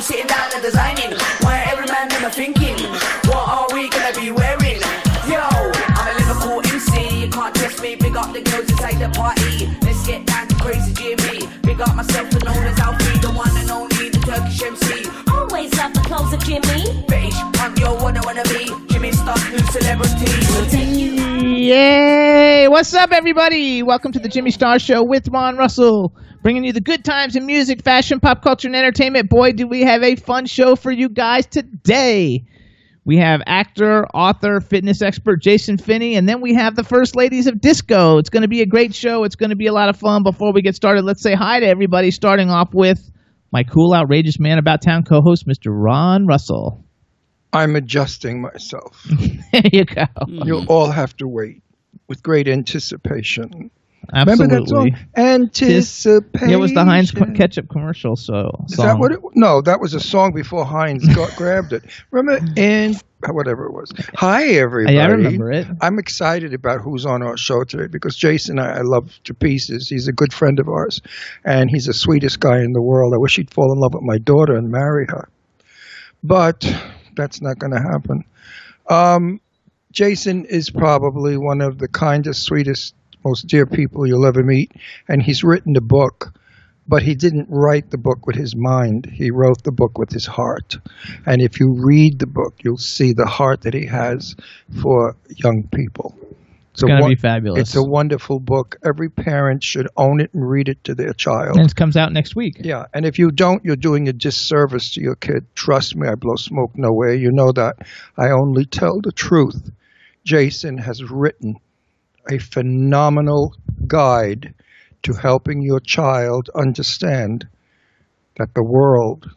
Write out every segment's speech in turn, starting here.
Sitting down and designing, why every man in my thinking, what are we gonna be wearing? Yo, I'm a Liverpool MC, you can't test me. Big up the girls inside the party, let's get down to crazy Jimmy. Big up myself and known as Alfie, the one and only, the Turkish MC. Always love the clothes of Jimmy. British punk, yo, what I wanna be. Jimmy Star, new celebrity. Yay! What's up, everybody? Welcome to the Jimmy Star Show with Ron Russell, bringing you the good times in music, fashion, pop culture, and entertainment. Boy, do we have a fun show for you guys today. We have actor, author, fitness expert Jason Finney, and then we have the First Ladies of Disco. It's going to be a great show. It's going to be a lot of fun. Before we get started, let's say hi to everybody, starting off with my cool, outrageous man about town co-host, Mr. Ron Russell. I'm adjusting myself. There you go. You'll all have to wait with great anticipation. Absolutely. Remember that song? Anticipation. Yeah, it was the Heinz ketchup commercial. Is that what it? No, that was a song before Heinz grabbed it. Remember? Whatever it was. Hi, everybody. Yeah, I remember it. I'm excited about who's on our show today because Jason, I love to pieces. He's a good friend of ours, and he's the sweetest guy in the world. I wish he'd fall in love with my daughter and marry her, but that's not going to happen. Jason is probably one of the kindest, sweetest, most dear people you'll ever meet, and he's written a book, but he didn't write the book with his mind. He wrote the book with his heart, and if you read the book, you'll see the heart that he has for young people. It's going to be fabulous. It's a wonderful book. Every parent should own it and read it to their child. And it comes out next week. Yeah, and if you don't, you're doing a disservice to your kid. Trust me, I blow smoke nowhere. You know that. I only tell the truth. Jason has written a phenomenal guide to helping your child understand that the world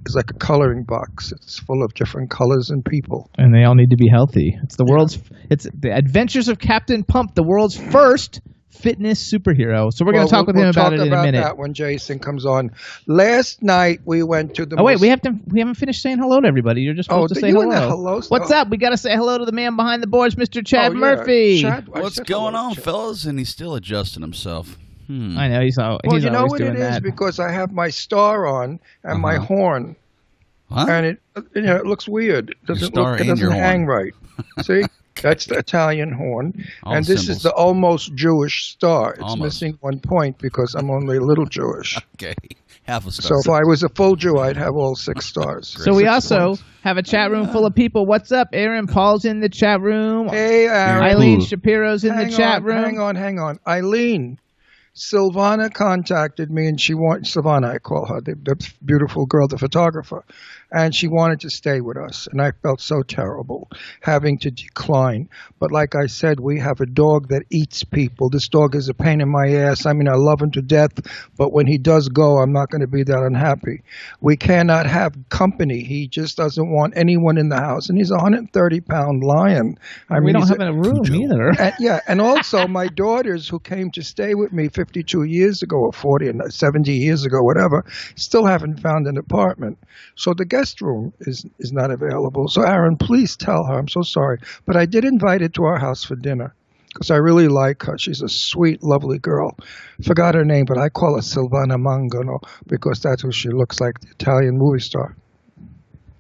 is like a coloring box. It's full of different colors and people. And they all need to be healthy. It's the Adventures of Captain Pump, the world's first fitness superhero. So we're going to talk with him about it in a minute. We'll talk about that when Jason comes on. Last night we went to the... Oh, wait, we haven't finished saying hello to everybody. You're just supposed to say hello. What's up? We got to say hello to the man behind the boards, Mr. Chad Murphy. Chad, what's going on, fellas? And he's still adjusting himself. I know, he's always doing that. Well, you know what it is? Because I have my star on and my horn. Huh? And it looks weird. It doesn't hang right. See? That's the Italian horn. And this is the almost Jewish star. It's missing one point because I'm only a little Jewish. Okay. Half a star. So if I was a full Jew, I'd have all 6 stars. So we also have a chat room full of people. What's up? Aaron Paul's in the chat room. Hey, Aaron. Eileen Shapiro's in the chat room. Hang on. Eileen. Silvana contacted me, and Silvana, I call her, the beautiful girl, the photographer, and she wanted to stay with us, and I felt so terrible having to decline. But like I said, we have a dog that eats people. This dog is a pain in my ass. I mean, I love him to death, but when he does go, I'm not going to be that unhappy. We cannot have company. He just doesn't want anyone in the house, and he's a 130-pound lion. We don't have a room either. And also my daughters who came to stay with me 52 years ago or 40 and 70 years ago, whatever, still haven't found an apartment. So the guest room is not available. So Aaron, please tell her, I'm so sorry, but I did invite her to our house for dinner because I really like her. She's a sweet, lovely girl. Forgot her name, but I call her Silvana Mangano because that's who she looks like, the Italian movie star.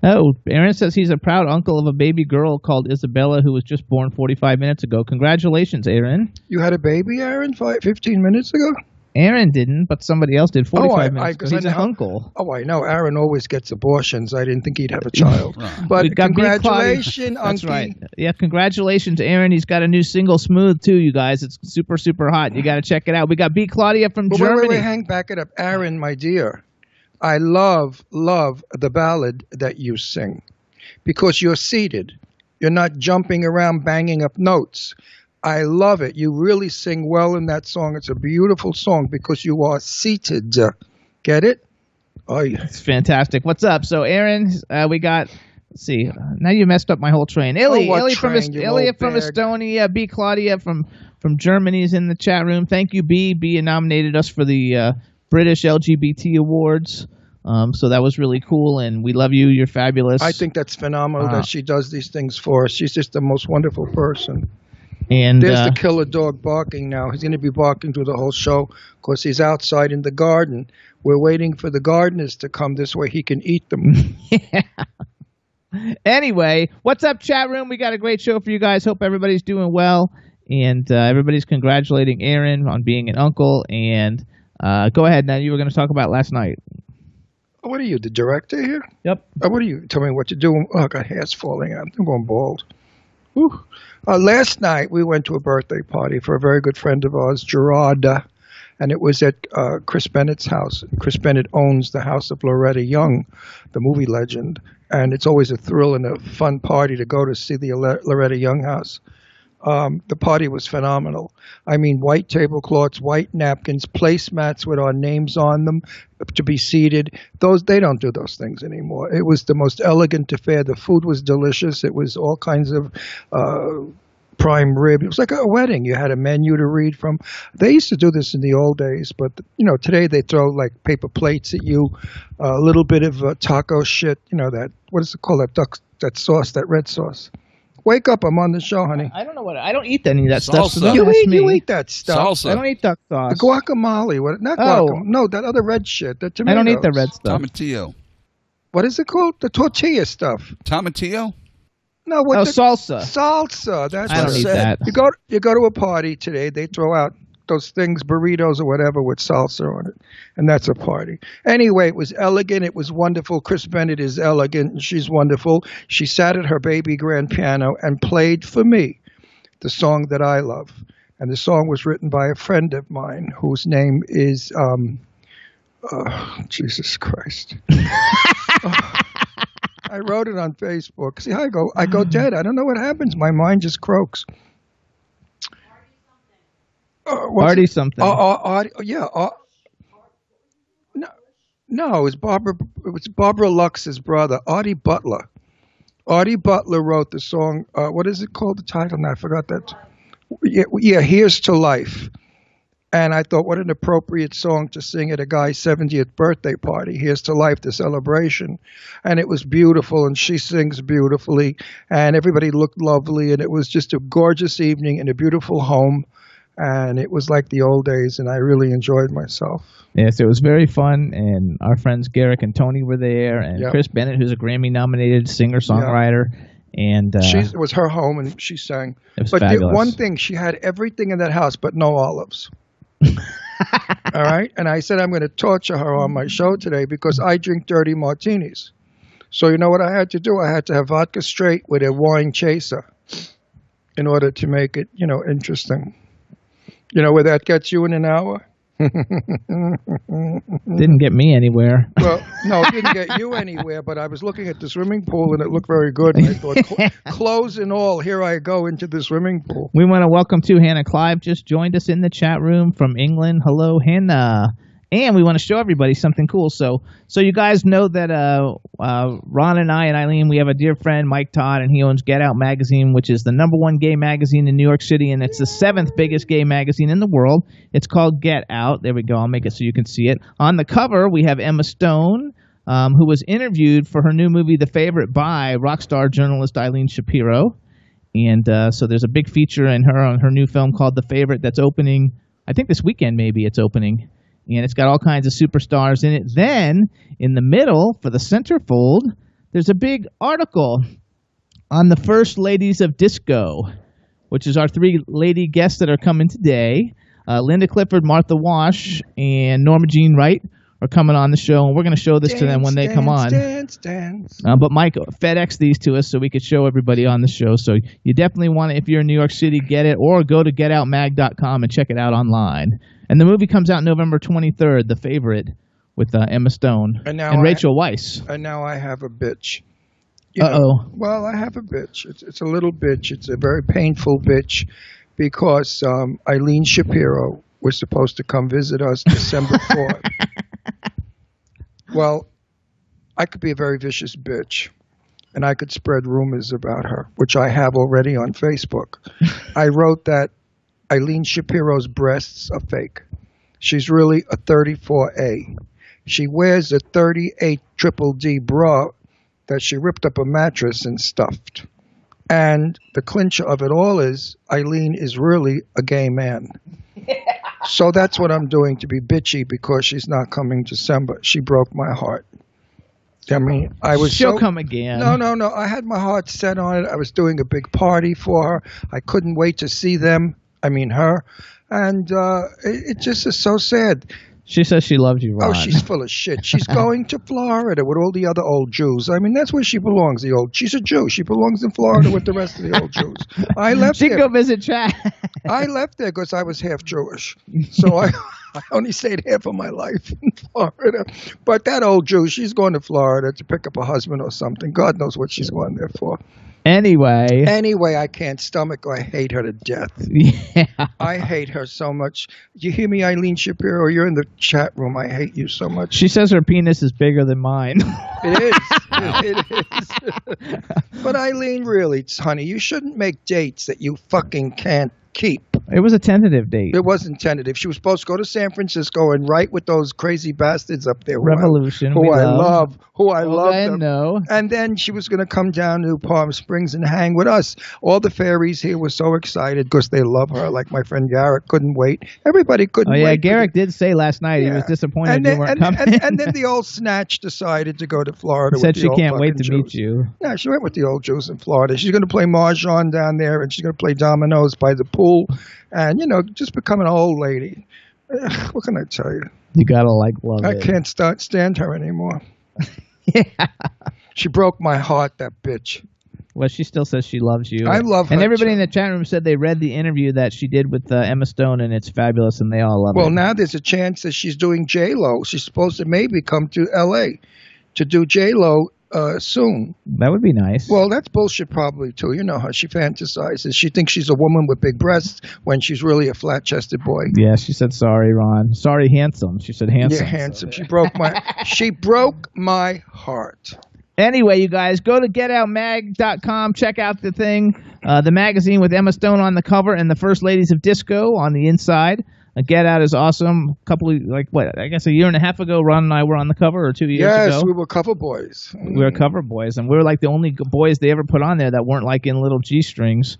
Oh, Aaron says he's a proud uncle of a baby girl called Isabella who was just born 45 minutes ago. Congratulations, Aaron. You had a baby, Aaron, 15 minutes ago? Aaron didn't, but somebody else did 45 minutes ago. He's an uncle. Oh, I know. Aaron always gets abortions. I didn't think he'd have a child. But congratulations, Uncle. That's right. Yeah, congratulations, Aaron. He's got a new single, Smooth, too, you guys. It's super, super hot. You got to check it out. We got B. Claudia from Germany. Wait, back it up. Aaron, my dear, I love the ballad that you sing because you're seated. You're not jumping around banging up notes. I love it. You really sing well in that song. It's a beautiful song because you are seated. Get it? Oh, yeah. It's fantastic. What's up? So, Aaron, we got, let's see. Now you messed up my whole train. Ilya from Estonia. B. Claudia from Germany is in the chat room. Thank you, B. B nominated us for the British LGBT Awards. So that was really cool, and we love you. You're fabulous. I think that's phenomenal that she does these things for us. She's just the most wonderful person. And there's the killer dog barking now. He's going to be barking through the whole show because he's outside in the garden. We're waiting for the gardeners to come this way he can eat them. yeah. Anyway, what's up, chat room? We got a great show for you guys. Hope everybody's doing well. And everybody's congratulating Aaron on being an uncle. And go ahead now. You were going to talk about last night. What are you, the director here? Yep. What are you? Tell me what you're doing. Oh, I got hair's falling out. I'm going bald. Whew. Last night, we went to a birthday party for a very good friend of ours, Gerarda, and it was at Chris Bennett's house. Chris Bennett owns the house of Loretta Young, the movie legend, and it's always a thrill and a fun party to go to see the Loretta Young house. The party was phenomenal. I mean, white tablecloths, white napkins, placemats with our names on them to be seated. They don't do those things anymore. It was the most elegant affair. The food was delicious. It was all kinds of prime rib. It was like a wedding. You had a menu to read from. They used to do this in the old days, but today they throw like paper plates at you, a little bit of taco shit. That, what is it called? That sauce, that red sauce. Wake up! I'm on the show, honey. I don't know I don't eat any of that stuff. So you eat that stuff. Salsa. I don't eat duck sauce. The guacamole. Not guacamole. No, that other red shit. The tomatoes. I don't eat the red stuff. Tomatillo. What is it called? The tortilla stuff. Tomatillo? No, salsa. Salsa. That's I what don't I eat said. that. You go to a party today. They throw out those things, burritos or whatever, with salsa on it, and that's a party. Anyway, it was elegant. It was wonderful. Chris Bennett is elegant, and she's wonderful. She sat at her baby grand piano and played for me the song that I love, and the song was written by a friend of mine whose name is Jesus Christ. I wrote it on Facebook. See, I go dead. I don't know what happens. My mind just croaks. Artie something. Yeah. No, it was Barbara Lux's brother, Artie Butler. Artie Butler wrote the song. What is it called? The title? No, I forgot that. Yeah, Here's to Life. And I thought, what an appropriate song to sing at a guy's 70th birthday party. Here's to Life, the celebration. And it was beautiful, and she sings beautifully, and everybody looked lovely, and it was just a gorgeous evening in a beautiful home. And it was like the old days, and I really enjoyed myself. Yes, it was very fun, and our friends Garrick and Tony were there, and Yep. Chris Bennett, who's a Grammy-nominated singer-songwriter. And it was her home, and she sang. It was but fabulous. One thing, she had everything in that house, but no olives. All right? And I said I'm going to torture her on my show today because I drink dirty martinis. So you know what I had to do? I had to have vodka straight with a wine chaser in order to make it, interesting. You know where that gets you in an hour? Didn't get me anywhere. Well, no, it didn't get you anywhere, but I was looking at the swimming pool, and it looked very good. And I thought, clothes and all, here I go into the swimming pool. We want to welcome to Hannah Clive, just joined us in the chat room from England. Hello, Hannah. And we want to show everybody something cool. So you guys know that Ron and I and Eileen, we have a dear friend, Mike Todd, and he owns Get Out magazine, which is the #1 gay magazine in New York City, and it's the 7th biggest gay magazine in the world. It's called Get Out. There we go. I'll make it so you can see it. On the cover, we have Emma Stone, who was interviewed for her new movie, The Favorite, by rock star journalist Eileen Shapiro. And so there's a big feature in her on her new film called The Favorite that's opening, I think this weekend maybe it's opening. And it's got all kinds of superstars in it. Then, in the middle, for the centerfold, there's a big article on the First Ladies of Disco, which is our 3 lady guests that are coming today. Linda Clifford, Martha Wash, and Norma Jean Wright are coming on the show, and we're going to show this to them when they come on. Dance. But Mike FedEx these to us so we could show everybody on the show. So you definitely want to, if you're in New York City, get it, or go to getoutmag.com and check it out online. And the movie comes out November 23rd, The Favorite, with Emma Stone and Rachel Weisz. And now I have a bitch. Well, I have a bitch. It's a little bitch. It's a very painful bitch because Eileen Shapiro was supposed to come visit us December 4th. Well, I could be a very vicious bitch, and I could spread rumors about her, which I have already on Facebook. I wrote that Eileen Shapiro's breasts are fake. She's really a 34A. She wears a 38 triple D bra that she ripped up a mattress and stuffed. And the clincher of it all is Eileen is really a gay man. So that's what I'm doing, to be bitchy because she's not coming December. She broke my heart. I mean, She'll come again. No. I had my heart set on it. I was doing a big party for her. I couldn't wait to see them. I mean, her. And it just is so sad. She says she loves you, Ron. Oh, she's full of shit. She's going to Florida with all the other old Jews. I mean, that's where she belongs. She's a Jew. She belongs in Florida with the rest of the old Jews. I left She there. can go visit Chad. I left there because I was half Jewish. So I only stayed half of my life in Florida. But that old Jew, she's going to Florida to pick up a husband or something. God knows what she's going there for. Anyway, I can't stomach her. I hate her to death. Yeah. I hate her so much. You hear me, Eileen Shapiro? You're in the chat room. I hate you so much. She says her penis is bigger than mine. It is. It is. But Eileen, really, honey, you shouldn't make dates that you fucking can't keep. It was a tentative date. It wasn't tentative. She was supposed to go to San Francisco and write with those crazy bastards up there. Revolution. Who I love. No. And then she was going to come down to Palm Springs and hang with us. All the fairies here were so excited because they love her. Like my friend Garrett couldn't wait. Everybody couldn't wait. Oh, yeah, Garrett did say last night he was disappointed you weren't coming. And then the old snatch decided to go to Florida. Said with she the can't old wait to fucking meet Jews. you. Yeah, she went with the old Jews in Florida. She's going to play mahjong down there, and she's going to play dominoes by the pool. And, just become an old lady. What can I tell you? You got to love I it. can't stand her anymore. Yeah. She broke my heart, that bitch. Well, she still says she loves you. I love her. And everybody too. in the chat room said they read the interview that she did with Emma Stone, and it's fabulous, and they all love it. Well, now there's a chance that she's doing J-Lo. She's supposed to maybe come to L.A. to do J-Lo soon. That would be nice. Well, that's bullshit probably, too. You know how she fantasizes. She thinks she's a woman with big breasts when she's really a flat-chested boy. Yeah, she said, sorry, Ron. Sorry, handsome. She said handsome. Yeah, handsome. She broke my heart. Anyway, you guys, go to getoutmag.com. Check out the thing, the magazine with Emma Stone on the cover and the First Ladies of Disco on the inside. Get Out is awesome. I guess a year and a half ago, Ron and I were on the cover, or 2 years ago. Yes, we were cover boys. We were cover boys, and we were like the only boys they ever put on there that weren't like in little G-strings.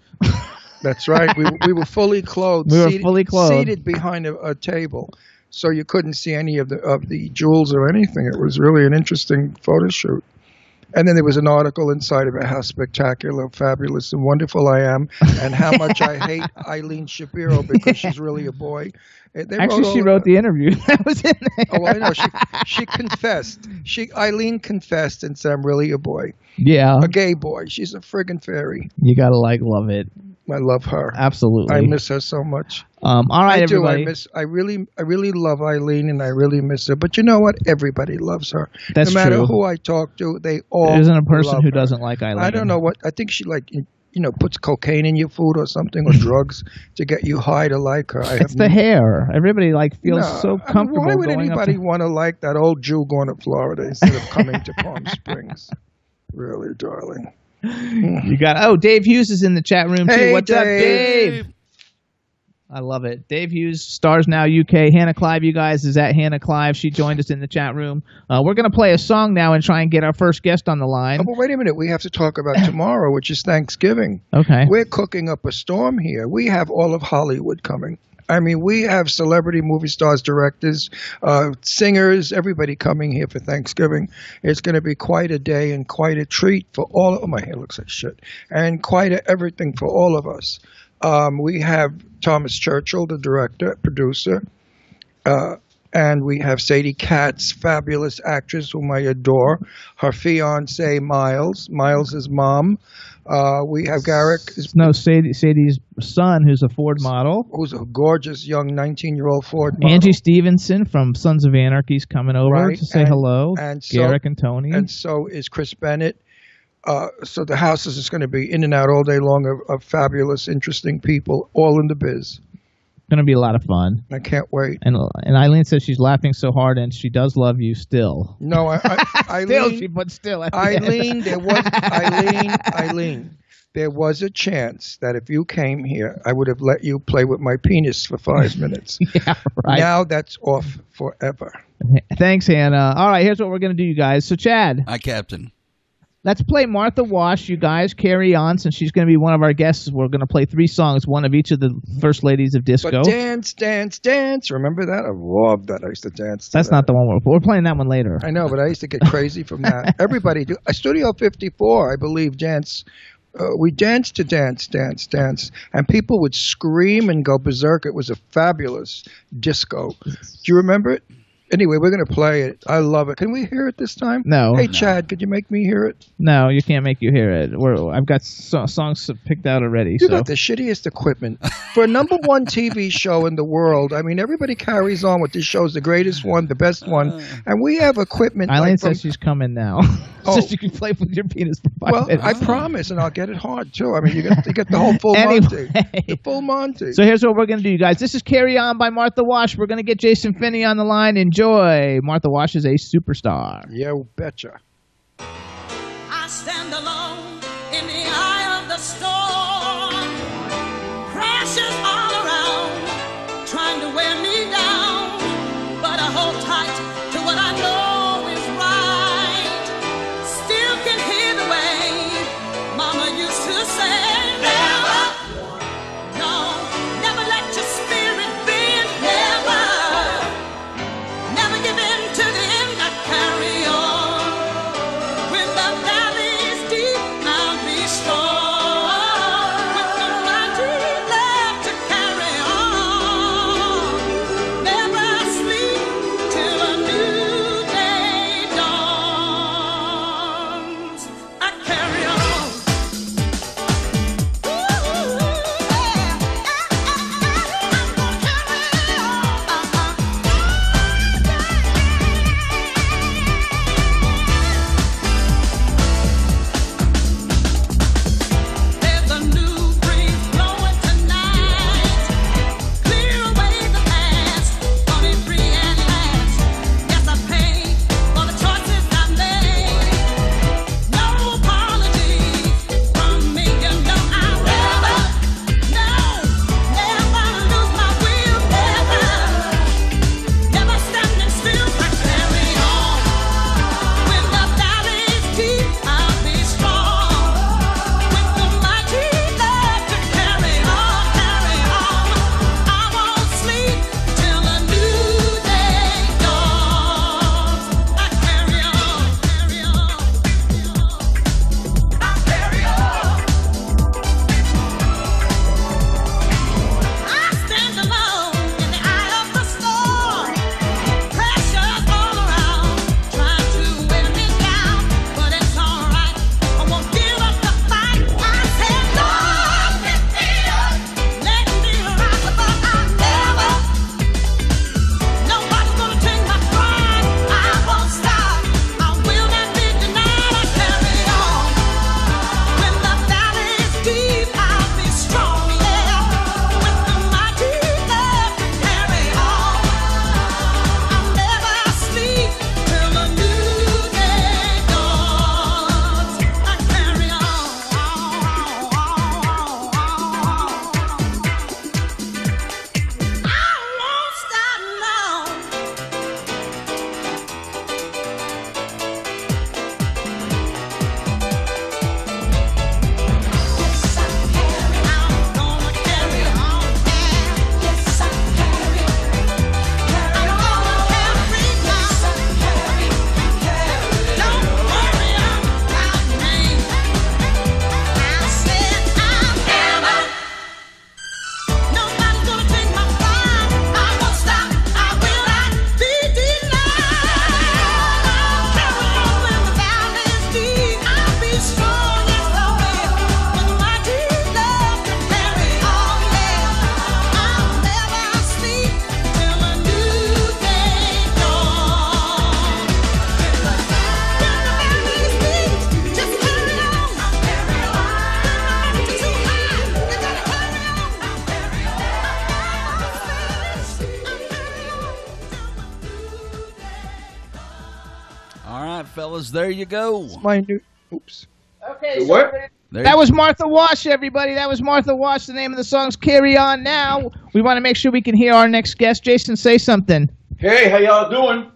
That's right. We were fully clothed. Fully clothed. Seated behind a table. So you couldn't see any of the jewels or anything. It was really an interesting photo shoot. And then there was an article inside about how spectacular, fabulous, and wonderful I am, and how much I hate Eileen Shapiro because she's really a boy. Actually, she wrote the interview. That was in there. Oh, I know. She confessed. Eileen confessed and said, I'm really a boy. Yeah. A gay boy. She's a friggin' fairy. You got to love it. I love her. Absolutely. I miss her so much. All right, I do. everybody. I really love Eileen, and I really miss her. But you know what? Everybody loves her. That's no matter true. who I talk to, they all There isn't a person love who her. doesn't like Eileen. I don't know what. I think she puts cocaine in your food or something, or drugs to get you high to like her. It's the hair. Everybody feels so comfortable. Why would going anybody up want to like that old Jew going to Florida instead of coming to Palm Springs? Really, darling. You got Dave Hughes is in the chat room too. Hey, What's up, Dave? Dave? I love it. Dave Hughes, Stars Now UK. Hannah Clive, you guys, is at Hannah Clive. She joined us in the chat room. We're going to play a song now and try and get our first guest on the line. Oh, but wait a minute. We have to talk about tomorrow, which is Thanksgiving. Okay. We're cooking up a storm here. We have all of Hollywood coming. I mean, we have celebrity movie stars, directors, singers, everybody coming here for Thanksgiving. It's going to be quite a day and quite a treat for all. Oh, my hair looks like shit. And quite everything for all of us. We have Thomas Churchill, the director, producer. And we have Sadie Katz, fabulous actress whom I adore. Her fiancé, Miles. Miles' mom. We have Garrick. Sadie's son, who's a Ford model. Who's a gorgeous young 19-year-old Ford model. Angie Stevenson from Sons of Anarchy is coming over to say hello. And Garrick and Tony. And so is Chris Bennett. So the house is just going to be in and out all day long of fabulous, interesting people, all in the biz. It's going to be a lot of fun. I can't wait. And Eileen says she's laughing so hard, and she does love you still. No, Eileen. Still. Eileen, Eileen, there was a chance that if you came here, I would have let you play with my penis for 5 minutes. Yeah, right. Now that's off forever. Thanks, Hannah. All right, here's what we're going to do, you guys. So, Chad. Hi, Captain. Let's play Martha Wash, you guys. Carry on, since she's going to be one of our guests. We're going to play 3 songs, one of each of the first ladies of disco. But dance, dance, dance. Remember that? I loved that. I used to dance to That's that. not the one we're playing that one later. I know, but I used to get crazy from that. Everybody do. Studio 54, I believe, dance. We danced to dance, dance, dance. And people would scream and go berserk. It was a fabulous disco. Do you remember it? Anyway, we're going to play it. I love it. Can we hear it this time? No. Hey, Chad, could you make me hear it? No, you can't make you hear it. I've got songs picked out already. You got the shittiest equipment. For a number 1 TV show in the world, I mean, everybody carries on with this show's the greatest one, the best one. And we have equipment. Eileen says she's coming now. Oh. So you can play with your penis for 5 minutes. I promise, and I'll get it hard, too. I mean, you get the whole full Monty. The full Monty. So here's what we're going to do, you guys. This is Carry On by Martha Wash. We're going to get Jason Finney on the line. Enjoy. Martha Wash is a superstar. Yeah, betcha. I stand alone in the eye of the storm. Crashes all around, trying to wear me down. But I hold tight to what I know is right. Still can hear the way Mama used to say, never, no, never let your spirit bend, never. Never give in to the end, I carry on. When the valley is deep, I'll be strong. With the mighty love to carry on. Never sleep till a new day dawns. I carry on. There's a new breeze blowing tonight. Clear away the past, for me free and last. Yes, I paid for the choices I made. No apologies from me, you know I'll never lose my will, never standing still. I carry on. When the valley's deep, I'll be strong. With the mighty love to carry on, carry on. I won't sleep till a new day dawns. I carry on, carry on. I carry on. I stand alone in the eye of the storm. Pressures all around, trying to wear me down, but it's alright. I won't give up the fight. I said, Lord, lift me up, let me rise above. I never, nobody's gonna take my pride. I won't stop. I will not be denied. I carry on. When the valley is deep, I'll be strong. Yeah, with the mighty love to carry on. I'll never sleep till a new day dawns. I carry on. I won't stop now. Yes, I'm gonna carry on. Yes, I'm carry on. Don't worry about me. I said I'll never. Nobody's gonna take my pride. I won't stop. I will not be denied. I'll carry on when the valley's deep. I'll be strong, yes I will. With mighty love to carry on, yeah. I'll never sleep till a new day dawns. When the valley's deep, just carry on. I'll carry on. It's too high. You gotta carry on. I'll carry on. All right, fellas, there you go. My new. Oops. Okay, What? There that you- was Martha Wash, everybody. That was Martha Wash. The name of the song's Carry On Now. We want to make sure we can hear our next guest. Jason, say something. Hey, how y'all doing?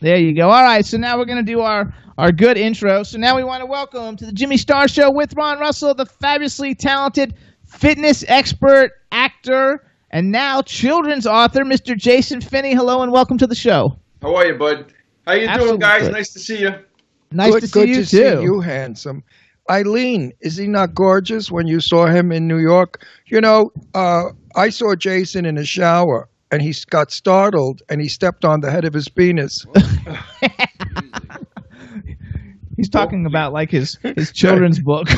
There you go. All right, so now we're going to do our good intro. So now we want to welcome to the Jimmy Star Show with Ron Russell, the fabulously talented fitness expert, actor, and now children's author, Mr. Jason Finney. Hello and welcome to the show. How are you, bud? How you doing, guys? Good. Nice to see you. Nice to see you, too. Good to see you, handsome. Eileen, is he not gorgeous when you saw him in New York? You know, I saw Jason in the shower. And he got startled, and he stepped on the head of his penis. He's talking about like his children's book.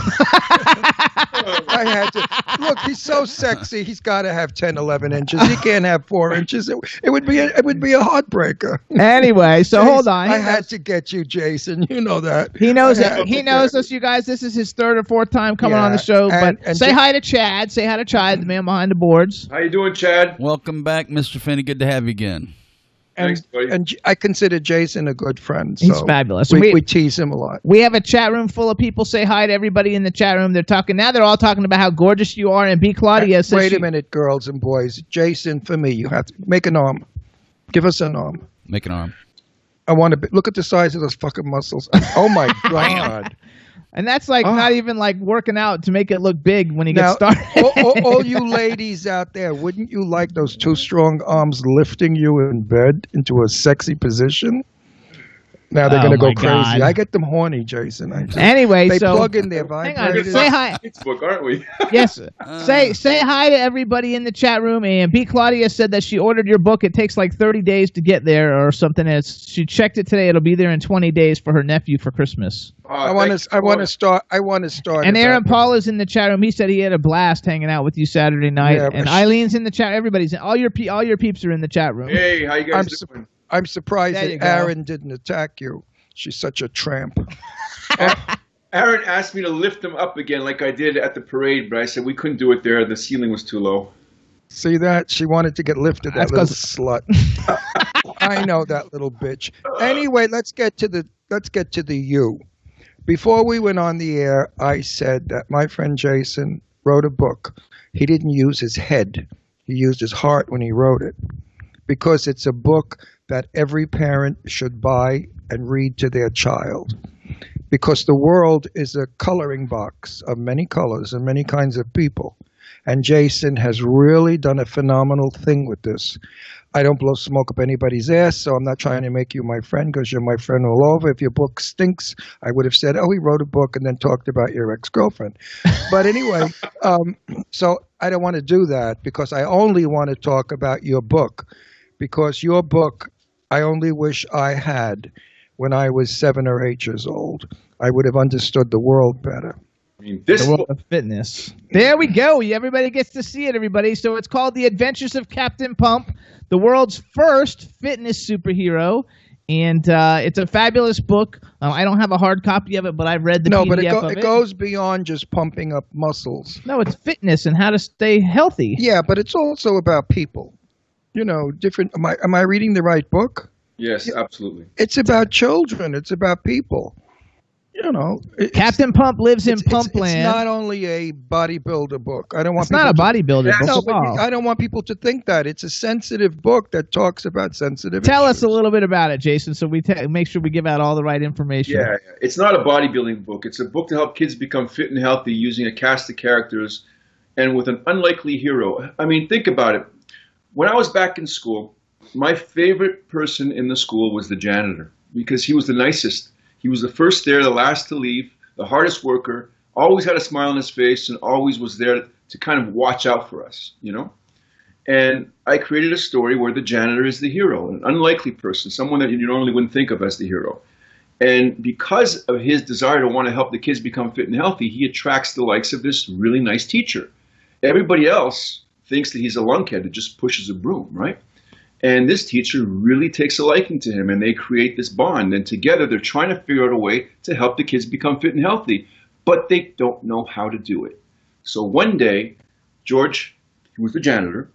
I had to look. He's so sexy. He's got to have 10, 11 inches. He can't have 4 inches. It would be a heartbreaker. Anyway, so Jason, hold on. I had to get you, Jason. You know that. He knows it. He knows us, you guys. This is his third or fourth time coming on the show. But say hi to Chad. Say hi to Chad, the man behind the boards. How you doing, Chad? Welcome back, Mr. Finney. Good to have you again. Thanks, buddy. And I consider Jason a good friend. So he's fabulous. We tease him a lot. We have a chat room full of people. Say hi to everybody in the chat room. They're talking now. They're all talking about how gorgeous you are. And B. Claudia says, "Wait a minute, girls and boys. Jason, for me, you have to make an arm. Give us an arm. Make an arm. I want to look at the size of those fucking muscles. Oh my god." And that's like not even like working out to make it look big when he gets started. all you ladies out there, wouldn't you like those two strong arms lifting you in bed into a sexy position? Now they're going to go crazy. I get them horny, Jason. Anyway, they so plug in their vibrators. Say hi. Facebook, aren't we? Yes. Say hi to everybody in the chat room. And B. Claudia said that she ordered your book. It takes like 30 days to get there or something. She checked it today. It'll be there in 20 days for her nephew for Christmas. I want to start. And Aaron Paul is in the chat room. He said he had a blast hanging out with you Saturday night. Yeah, and Eileen's in the chat. Everybody's in. All your peeps are in the chat room. Hey, how you guys doing? I'm surprised that Aaron didn't attack you. She's such a tramp. Aaron asked me to lift him up again like I did at the parade, but I said we couldn't do it there. The ceiling was too low. See that? She wanted to get lifted, that little slut. I know that little bitch. Anyway, let's get to the you. Before we went on the air, I said that my friend Jason wrote a book. He didn't use his head. He used his heart when he wrote it. Because it's a book that every parent should buy and read to their child. Because the world is a coloring box of many colors and many kinds of people. And Jason has really done a phenomenal thing with this. I don't blow smoke up anybody's ass, so I'm not trying to make you my friend because you're my friend all over. If your book stinks, I would have said, oh, he wrote a book and then talked about your ex-girlfriend. But anyway, so I don't want to do that because I only want to talk about your book. Because your book, I only wish I had when I was 7 or 8 years old. I would have understood the world better. I mean, the world of fitness. There we go. Everybody gets to see it, everybody. So it's called The Adventures of Captain Pump, the world's first fitness superhero. And it's a fabulous book. I don't have a hard copy of it, but I've read the PDF of it. It goes beyond just pumping up muscles. No, it's fitness and how to stay healthy. Yeah, but it's also about people. You know, different. Am I reading the right book? Yes, absolutely. It's about children. It's about people. You know, Captain Pump lives in Pumpland. It's not only a bodybuilder book. I don't want. It's not a bodybuilder book. No, but I don't want people to think that it's a sensitive book that talks about sensitive. Tell issues. us a little bit about it, Jason, so we make sure we give out all the right information. Yeah, it's not a bodybuilding book. It's a book to help kids become fit and healthy using a cast of characters and with an unlikely hero. I mean, think about it. When I was back in school, my favorite person in the school was the janitor because he was the nicest. He was the first there, the last to leave, the hardest worker, always had a smile on his face and always was there to kind of watch out for us, you know? And I created a story where the janitor is the hero, an unlikely person, someone that you normally wouldn't think of as the hero. And because of his desire to want to help the kids become fit and healthy, he attracts the likes of this really nice teacher. Everybody else thinks that he's a lunkhead that just pushes a broom, right? And this teacher really takes a liking to him, and they create this bond. And together, they're trying to figure out a way to help the kids become fit and healthy, but they don't know how to do it. So one day, George, who was the janitor,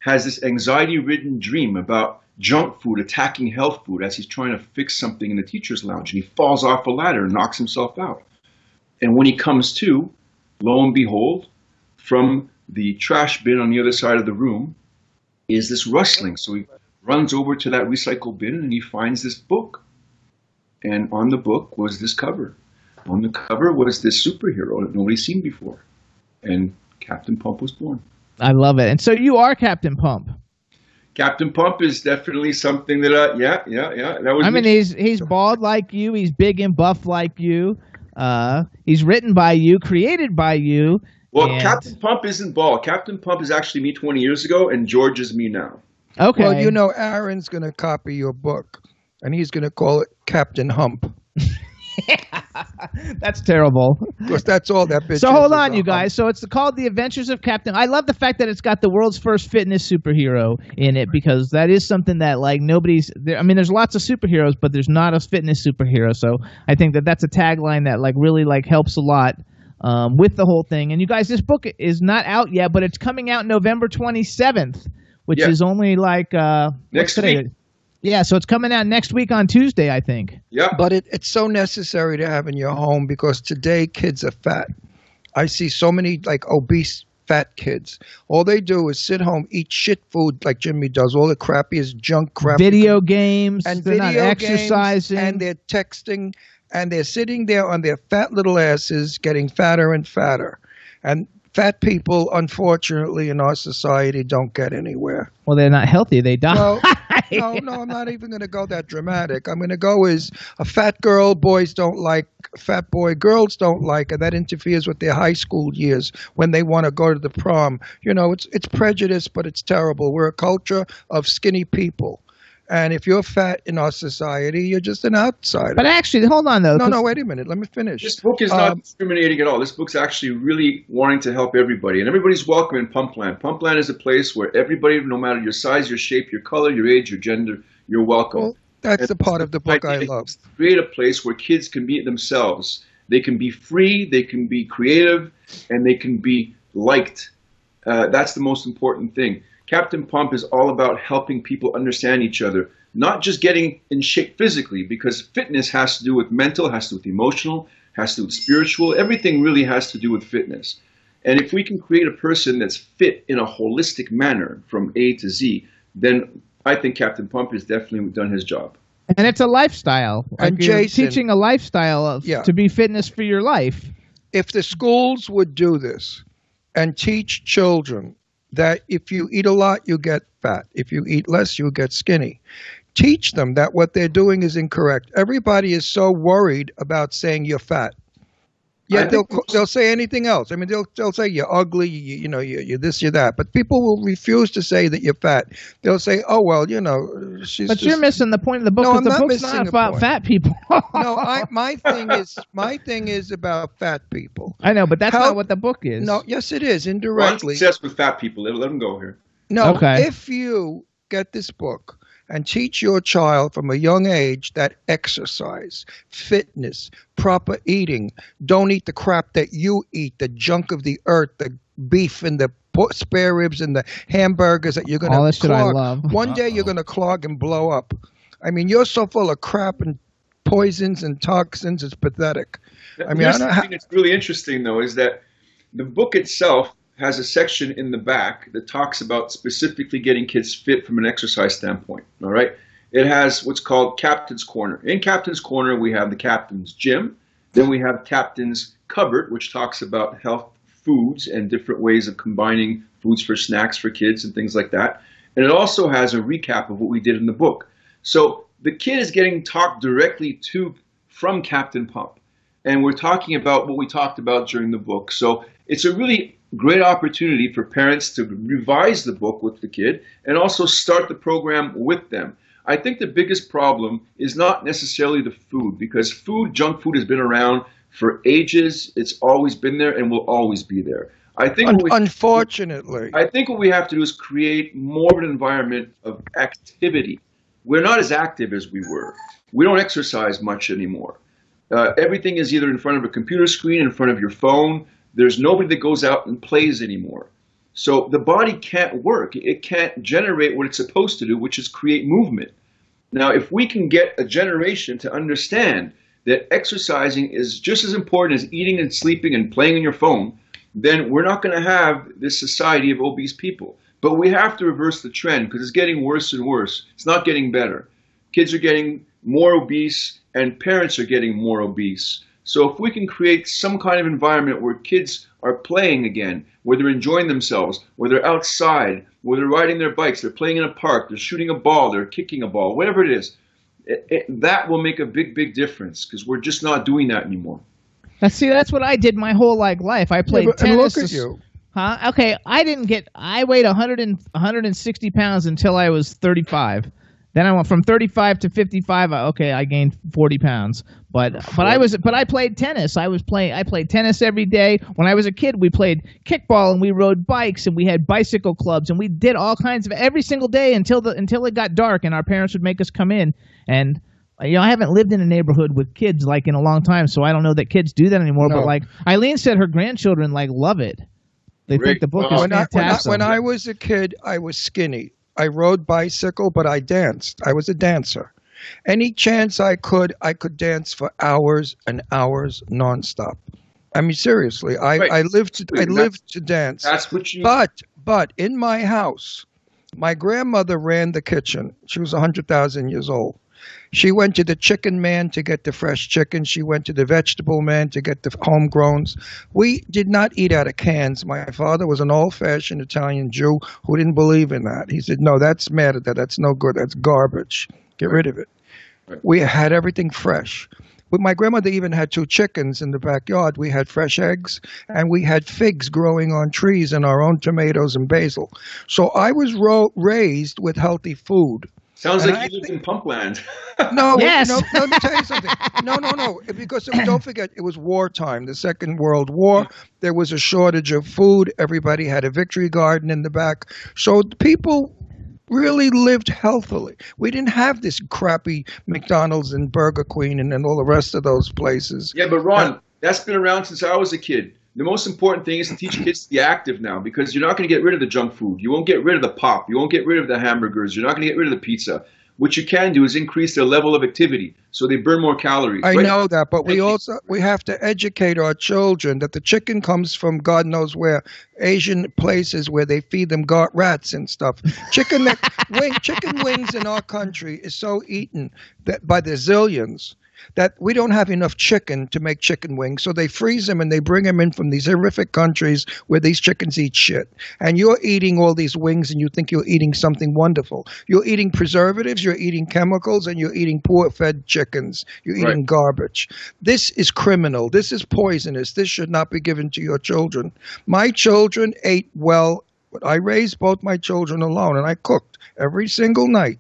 has this anxiety-ridden dream about junk food attacking health food as he's trying to fix something in the teacher's lounge. And he falls off a ladder and knocks himself out. And when he comes to, lo and behold, from the trash bin on the other side of the room is this rustling. So he runs over to that recycle bin and he finds this book. And on the book was this cover. On the cover was this superhero that nobody's seen before. And Captain Pump was born. I love it. And so you are Captain Pump. Captain Pump is definitely something that, yeah. That was. I mean, he's bald like you. He's big and buff like you. He's written by you, created by you. Well, Captain Pump isn't bald. Captain Pump is actually me 20 years ago, and George is me now. Okay. Well, you know, Aaron's going to copy your book, and he's going to call it Captain Hump. That's terrible. Because that's all that bitch. So hold on, you guys. So it's called The Adventures of Captain. I love the fact that it's got the world's first fitness superhero in it, because that is something that like nobody's there. I mean, there's lots of superheroes, but there's not a fitness superhero. So I think that that's a tagline that like really like helps a lot with the whole thing. And you guys, this book is not out yet, but it's coming out November 27th, which is only like next week. Yeah, so it's coming out next week on Tuesday, I think. Yeah. But it's so necessary to have in your home, because today kids are fat. I see so many like obese fat kids. All they do is sit home, eat shit food like Jimmy does, all the crappiest junk crap. Video games, and they're not exercising. And they're texting, and they're sitting there on their fat little asses getting fatter and fatter. And fat people, unfortunately, in our society don't get anywhere. Well, they're not healthy. They die. Well, no, I'm not even going to go that dramatic. I'm going to go as a fat girl, boys don't like, fat boy, girls don't like, and that interferes with their high school years when they want to go to the prom. You know, it's prejudice, but it's terrible. We're a culture of skinny people. And if you're fat in our society, you're just an outsider. But actually, hold on, though. No, wait a minute. Let me finish. This book is not discriminating at all. This book's actually really wanting to help everybody. And everybody's welcome in Pumpland. Pumpland is a place where everybody, no matter your size, your shape, your color, your age, your gender, you're welcome. Well, that's the part of the book I love. Create a place where kids can be themselves. They can be free, they can be creative, and they can be liked. That's the most important thing. Captain Pump is all about helping people understand each other, not just getting in shape physically, because fitness has to do with mental, has to do with emotional, has to do with spiritual. Everything really has to do with fitness. And if we can create a person that's fit in a holistic manner from A to Z, then I think Captain Pump has definitely done his job. And it's a lifestyle. And like you're Jason, teaching a lifestyle to be fitness for your life. If the schools would do this and teach children that if you eat a lot, you get fat. If you eat less, you get skinny. Teach them that what they're doing is incorrect. Everybody is so worried about saying you're fat. Yeah, they'll say anything else. I mean, they'll say you're ugly, you're this, you're that. But people will refuse to say that you're fat. They'll say, oh, well, she's But you're missing the point of the book. No, I'm the not book's missing not the about point. fat people. No, my thing is about fat people. I know, but that's not what the book is. No, yes, it is, Well, I'm indirectly. obsessed with fat people. Let them go here. No, Okay. if you get this book and teach your child from a young age that exercise, fitness, proper eating, don't eat the crap that you eat, the junk of the earth, the beef and the spare ribs and the hamburgers that you're going to clog. All that shit I love. One day you're going to clog and blow up. I mean, you're so full of crap and poisons and toxins, it's pathetic. I mean, Here's the thing that's really interesting, though, is that the book itself has a section in the back that talks about specifically getting kids fit from an exercise standpoint, all right? It has what's called Captain's Corner. In Captain's Corner, we have the Captain's Gym. Then we have Captain's Cupboard, which talks about health foods and different ways of combining foods for snacks for kids and things like that. And it also has a recap of what we did in the book. So the kid is getting talked directly to from Captain Pump. And we're talking about what we talked about during the book. So it's a really great opportunity for parents to revise the book with the kid and also start the program with them. I think the biggest problem is not necessarily the food, because junk food has been around for ages. It's always been there and will always be there. Unfortunately. I think what we have to do is create more of an environment of activity. We're not as active as we were. We don't exercise much anymore. Everything is either in front of a computer screen, in front of your phone. There's nobody that goes out and plays anymore. So the body can't work. It can't generate what it's supposed to do, which is create movement. Now, if we can get a generation to understand that exercising is just as important as eating and sleeping and playing on your phone, then we're not going to have this society of obese people. But we have to reverse the trend because it's getting worse and worse. It's not getting better. Kids are getting more obese and parents are getting more obese. So if we can create some kind of environment where kids are playing again, where they're enjoying themselves, where they're outside, where they're riding their bikes, they're playing in a park, they're shooting a ball, they're kicking a ball, whatever it is, that will make a big, big difference because we're just not doing that anymore. Now, see, that's what I did my whole life. I played tennis. And look at you. Huh? Okay, I weighed 160 pounds until I was 35. Then I went from 35 to 55. I gained 40 pounds. But I played tennis. I played tennis every day. When I was a kid, we played kickball and we rode bikes and we had bicycle clubs and we did all kinds of every single day until it got dark and our parents would make us come in. And I haven't lived in a neighborhood with kids in a long time, so I don't know that kids do that anymore. No. But Eileen said her grandchildren love it. They think the book is fantastic. When I was a kid, I was skinny. I rode bicycle, but I danced. I was a dancer. Any chance I could dance for hours and hours nonstop. I mean, seriously, I lived to dance. That's what you. But in my house, my grandmother ran the kitchen. She was 100,000 years old. She went to the chicken man to get the fresh chicken. She went to the vegetable man to get the homegrowns. We did not eat out of cans. My father was an old-fashioned Italian Jew who didn't believe in that. He said, no, that's mad at that. That's no good. That's garbage. Get rid of it. Right. We had everything fresh. But my grandmother even had 2 chickens in the backyard. We had fresh eggs, and we had figs growing on trees and our own tomatoes and basil. So I was raised with healthy food. Sounds like you lived in Pumpland. No, Yes. no, let me tell you something. No, because don't forget, it was wartime, the Second World War. There was a shortage of food. Everybody had a victory garden in the back. So people really lived healthily. We didn't have this crappy McDonald's and Burger Queen and all the rest of those places. Yeah, but Ron, that's been around since I was a kid. The most important thing is to teach kids to be active now because you're not going to get rid of the junk food. You won't get rid of the pop. You won't get rid of the hamburgers. You're not going to get rid of the pizza. What you can do is increase their level of activity so they burn more calories. I know that, but we have to educate our children that the chicken comes from God knows where, Asian places where they feed them rats and stuff. Chicken wings in our country is so eaten that by the zillions that we don't have enough chicken to make chicken wings. So they freeze them and they bring them in from these horrific countries where these chickens eat shit. And you're eating all these wings and you think you're eating something wonderful. You're eating preservatives, you're eating chemicals, and you're eating poor-fed chickens. You're eating garbage. This is criminal. This is poisonous. This should not be given to your children. My children ate well. I raised both my children alone, and I cooked every single night.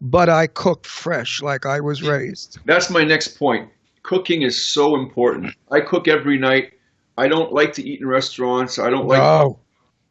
But I cooked fresh like I was raised. That's my next point. Cooking is so important. I cook every night. I don't like to eat in restaurants. I don't like. No,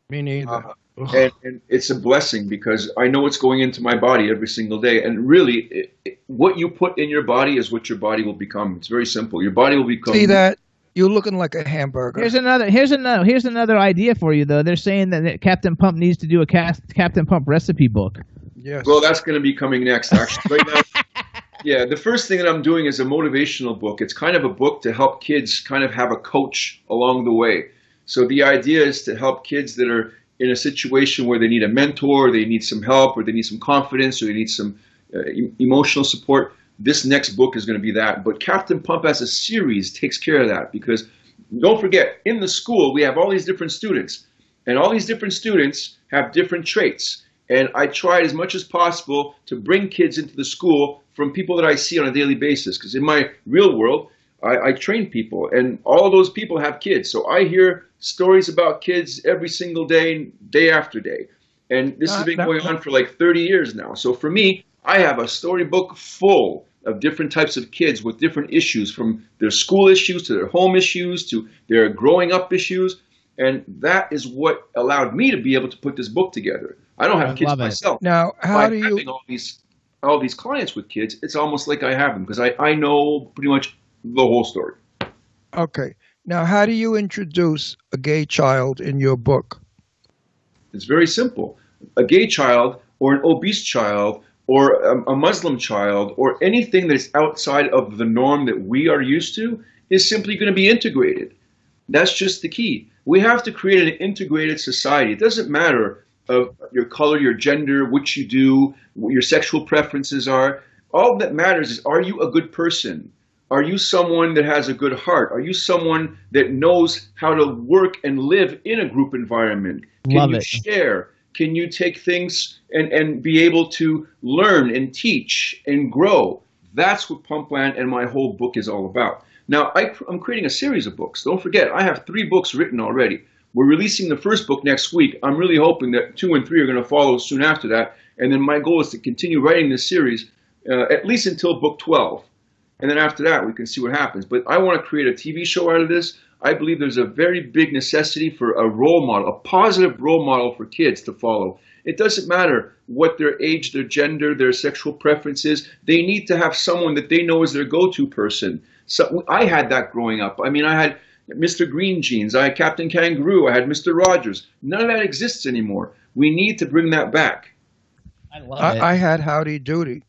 me neither. And it's a blessing because I know what's going into my body every single day. And really, what you put in your body is what your body will become. It's very simple. Your body will become. See that? You're looking like a hamburger. Here's another idea for you though. They're saying that Captain Pump needs to do a Captain Pump recipe book. Yes. Well, that's going to be coming next, actually. Right now, yeah, the first thing that I'm doing is a motivational book. It's kind of a book to help kids kind of have a coach along the way. So the idea is to help kids that are in a situation where they need a mentor, they need some help, or they need some confidence, or they need some emotional support. This next book is going to be that. But Captain Pump as a series takes care of that because don't forget, in the school, we have all these different students. And all these different students have different traits. And I tried as much as possible to bring kids into the school from people that I see on a daily basis. Because in my real world, I train people. And all of those people have kids. So I hear stories about kids every single day, day after day. And this has been going on for like 30 years now. So for me, I have a storybook full of different types of kids with different issues, from their school issues to their home issues to their growing up issues. And that is what allowed me to be able to put this book together. I don't have kids myself. Now, how do you having all these clients with kids? It's almost like I have them because I know pretty much the whole story. Okay. Now, how do you introduce a gay child in your book? It's very simple. A gay child or an obese child or a Muslim child or anything that is outside of the norm that we are used to is simply going to be integrated. That's just the key. We have to create an integrated society. It doesn't matter of your color, your gender, what you do, what your sexual preferences are. All that matters is, are you a good person? Are you someone that has a good heart? Are you someone that knows how to work and live in a group environment? Can you share? Can you take things and be able to learn and teach and grow? That's what Pumpland and my whole book is all about. Now, I'm creating a series of books. Don't forget, I have 3 books written already. We're releasing the first book next week. I'm really hoping that 2 and 3 are going to follow soon after that. And then my goal is to continue writing this series at least until book 12. And then after that, we can see what happens. But I want to create a TV show out of this. I believe there's a very big necessity for a role model, a positive role model for kids to follow. It doesn't matter what their age, their gender, their sexual preferences. They need to have someone that they know is their go-to person. So I had that growing up. I mean, I had Mr. Green Jeans, I had Captain Kangaroo, I had Mr. Rogers. None of that exists anymore. We need to bring that back. I love it. I had Howdy Doody.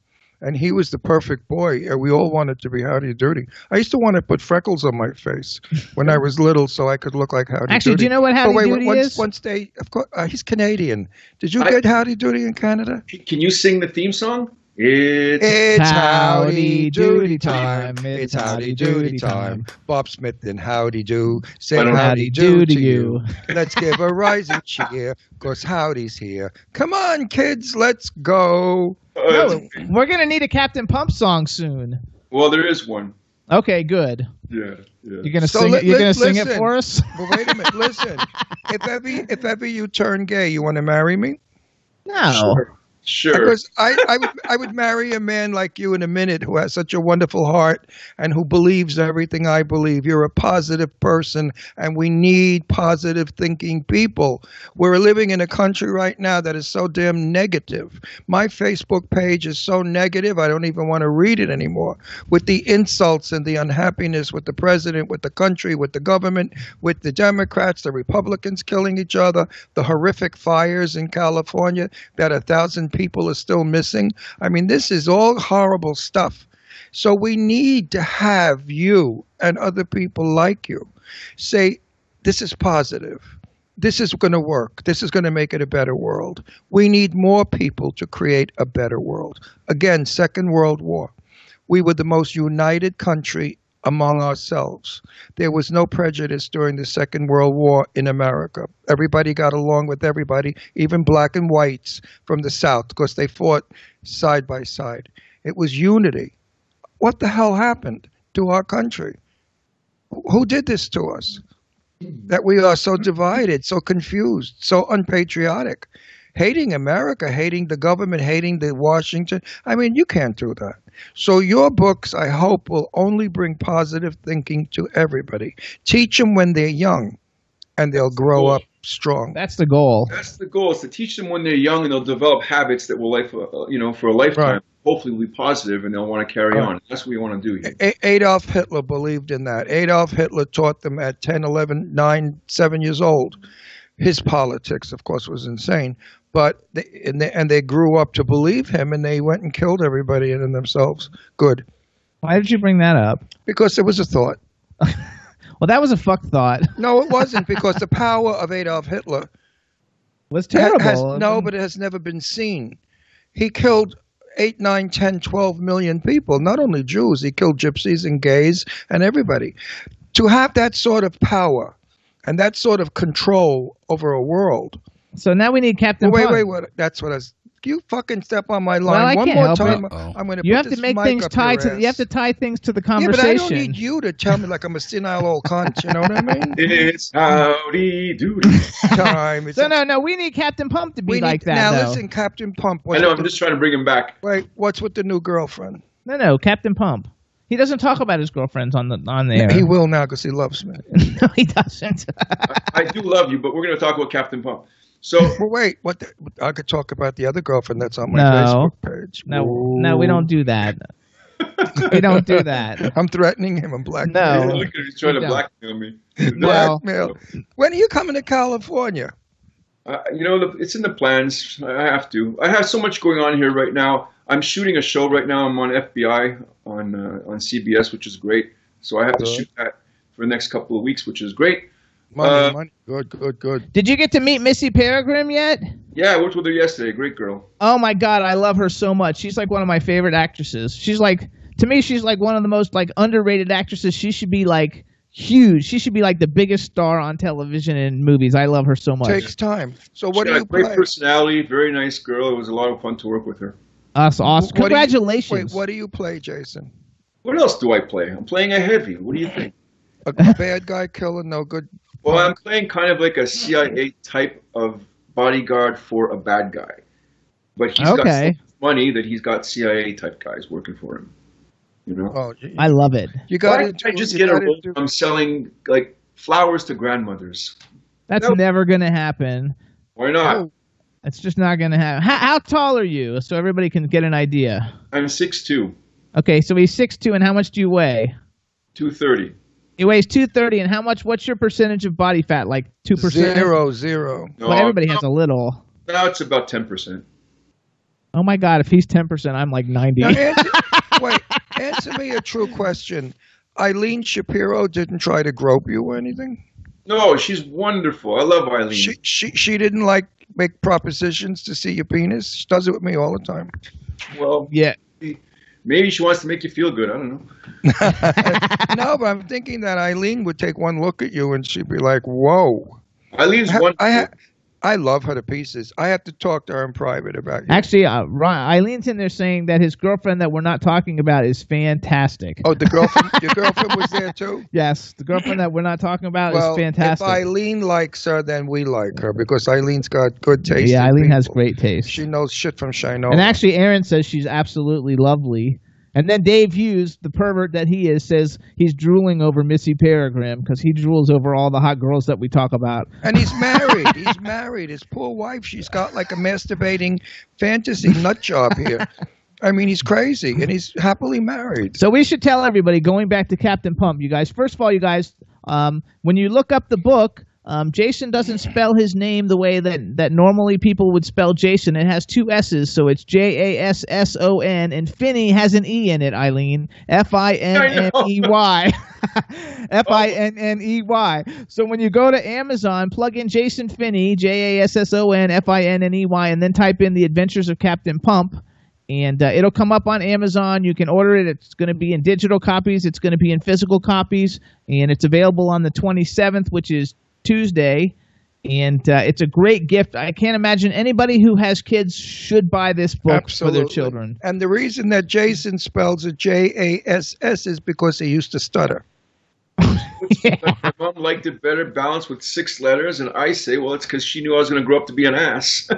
And he was the perfect boy. We all wanted to be Howdy Doody. I used to want to put freckles on my face when I was little so I could look like Howdy Doody. Actually, do you know what Howdy Doody is? Once they, of course, he's Canadian. Did you get Howdy Doody in Canada? Can you sing the theme song? It's Howdy Doody time. It's Howdy Doody time. Bob Smith and Howdy Do say Howdy Do to you. Let's give a rising cheer, 'cause Howdy's here. Come on, kids, let's go. No, we're going to need a Captain Pump song soon. Well, there is one. Okay, good. Yeah. You're going to sing it? You're going to sing it for us? But wait a minute. Listen, if ever you turn gay, you want to marry me? No. Sure. Because I would marry a man like you in a minute who has such a wonderful heart and who believes everything I believe. You're a positive person, and we need positive thinking people. We're living in a country right now that is so damn negative. My Facebook page is so negative, I don't even want to read it anymore. With the insults and the unhappiness with the president, with the country, with the government, with the Democrats, the Republicans killing each other, the horrific fires in California that 1,000 people are still missing. I mean, this is all horrible stuff. So we need to have you and other people like you say, this is positive. This is going to work. This is going to make it a better world. We need more people to create a better world. Again, Second World War. We were the most united country among ourselves. There was no prejudice during the Second World War in America. Everybody got along with everybody, even black and whites from the South, because they fought side by side. It was unity. What the hell happened to our country? Who did this to us? That we are so divided, so confused, so unpatriotic. Hating America, hating the government, hating the Washington. I mean, you can't do that. So your books, I hope, will only bring positive thinking to everybody. Teach them when they're young, and they'll grow up strong. That's the goal. That's the goal, is to teach them when they're young, and they'll develop habits that will, for a lifetime. Right. Hopefully will be positive, and they'll want to carry on. That's what we want to do here. Adolf Hitler believed in that. Adolf Hitler taught them at 10, 11, 9, 7 years old. His politics, of course, was insane. But they grew up to believe him, and they went and killed everybody and themselves. Good. Why did you bring that up? Because it was a thought. Well, that was a fuck thought. No, it wasn't, because the power of Adolf Hitler was terrible. but it has never been seen. He killed 8, 9, 10, 12 million people, not only Jews. He killed gypsies and gays and everybody. To have that sort of power and that sort of control over a world. So now we need Captain Pump. Wait. That's what I was. You fucking step on my line Well, I one can't more help time. it. I'm going to. You have to make things tied to. You have to tie things to the conversation. Yeah, but I don't need you to tell me like I'm a senile old cunt. You know what I mean? It's Howdy Doody time. So no, we need Captain Pump to be like that. Now though. listen, Captain Pump. I know. I'm just trying to bring him back. Wait, what's with the new girlfriend? No, Captain Pump. He doesn't talk about his girlfriends on the air. He will now because he loves me. No, he doesn't. I do love you, but we're going to talk about Captain Pump. So, well, wait. I could talk about the other girlfriend that's on my Facebook page. No, we don't do that. We don't do that. I'm threatening him. I'm blackmailing him. Look at him. He's trying to blackmail me. Blackmail. When are you coming to California? It's in the plans. I have to. I have so much going on here right now. I'm shooting a show right now. I'm on FBI on CBS, which is great. So I have to shoot that for the next couple of weeks, which is great. Money. Good. Did you get to meet Missy Peregrine yet? Yeah, I worked with her yesterday. Great girl. Oh my God, I love her so much. She's like one of my favorite actresses. She's like, to me, she's like one of the most like underrated actresses. She should be like huge. She should be like the biggest star on television and movies. I love her so much. Takes time. So what She do got you a great play? personality, very nice girl. It was a lot of fun to work with her. That's awesome. What do you- Congratulations. Wait, what do you play, Jason? What else do I play? I'm playing a heavy. What do you think? A bad guy killer, no good. Well, I'm playing kind of like a CIA type of bodyguard for a bad guy. But he's got so Okay. much money that he's got CIA type guys working for him. You know? Oh, I love it. you Why got don't I just get a role? I'm selling like flowers to grandmothers. That's Nope. never going to happen. Why not? It's just not going to happen. How tall are you? So everybody can get an idea. I'm 6'2", Okay, so he's 6'2", and how much do you weigh? 230. He weighs 230, and how much? What's your percentage of body fat? Like 2%? Zero. No, Well, everybody has a little. now it's about 10%. Oh my God! If he's 10%, I'm like 90. Now, answer me a true question. Eileen Shapiro didn't try to grope you or anything? No, she's wonderful. I love Eileen. She didn't like make propositions to see your penis? She does it with me all the time. Well, Yeah. maybe she wants to make you feel good. I don't know. No, but I'm thinking that Eileen would take one look at you and she'd be like, whoa. Eileen's wonderful. I love her to pieces. I have to talk to her in private about you. Actually, Eileen's in there saying that his girlfriend that we're not talking about is fantastic. Oh, the girlfriend, your girlfriend was there too? Yes, the girlfriend that we're not talking about Well, is fantastic. if Eileen likes her, then we like her because Eileen's got good taste. Yeah, in Eileen has people. great taste. She knows shit from Shinola. And actually, Aaron says she's absolutely lovely. And then Dave Hughes, the pervert that he is, says he's drooling over Missy Peregrine because he drools over all the hot girls that we talk about. And he's married. He's married. His poor wife, she's got like a masturbating fantasy nut job here. I mean, he's crazy, and he's happily married. So we should tell everybody, going back to Captain Pump, you guys, first of all, you guys, when you look up the book, Jason doesn't spell his name the way that normally people would spell Jason. It has two S's, so it's Jasson, and Finney has an E in it, Eileen. Finney. Finney. So when you go to Amazon, plug in Jason Finney, Jasson, Finney, and then type in The Adventures of Captain Pump, and it'll come up on Amazon. You can order it. It's going to be in digital copies. It's going to be in physical copies, and it's available on the 27th, which is Tuesday, and it's a great gift. I can't imagine anybody who has kids should buy this book for their children. And the reason that Jason spells it Jass is because he used to stutter. My mom liked it better balanced with 6 letters, and I say, well, it's because she knew I was going to grow up to be an ass.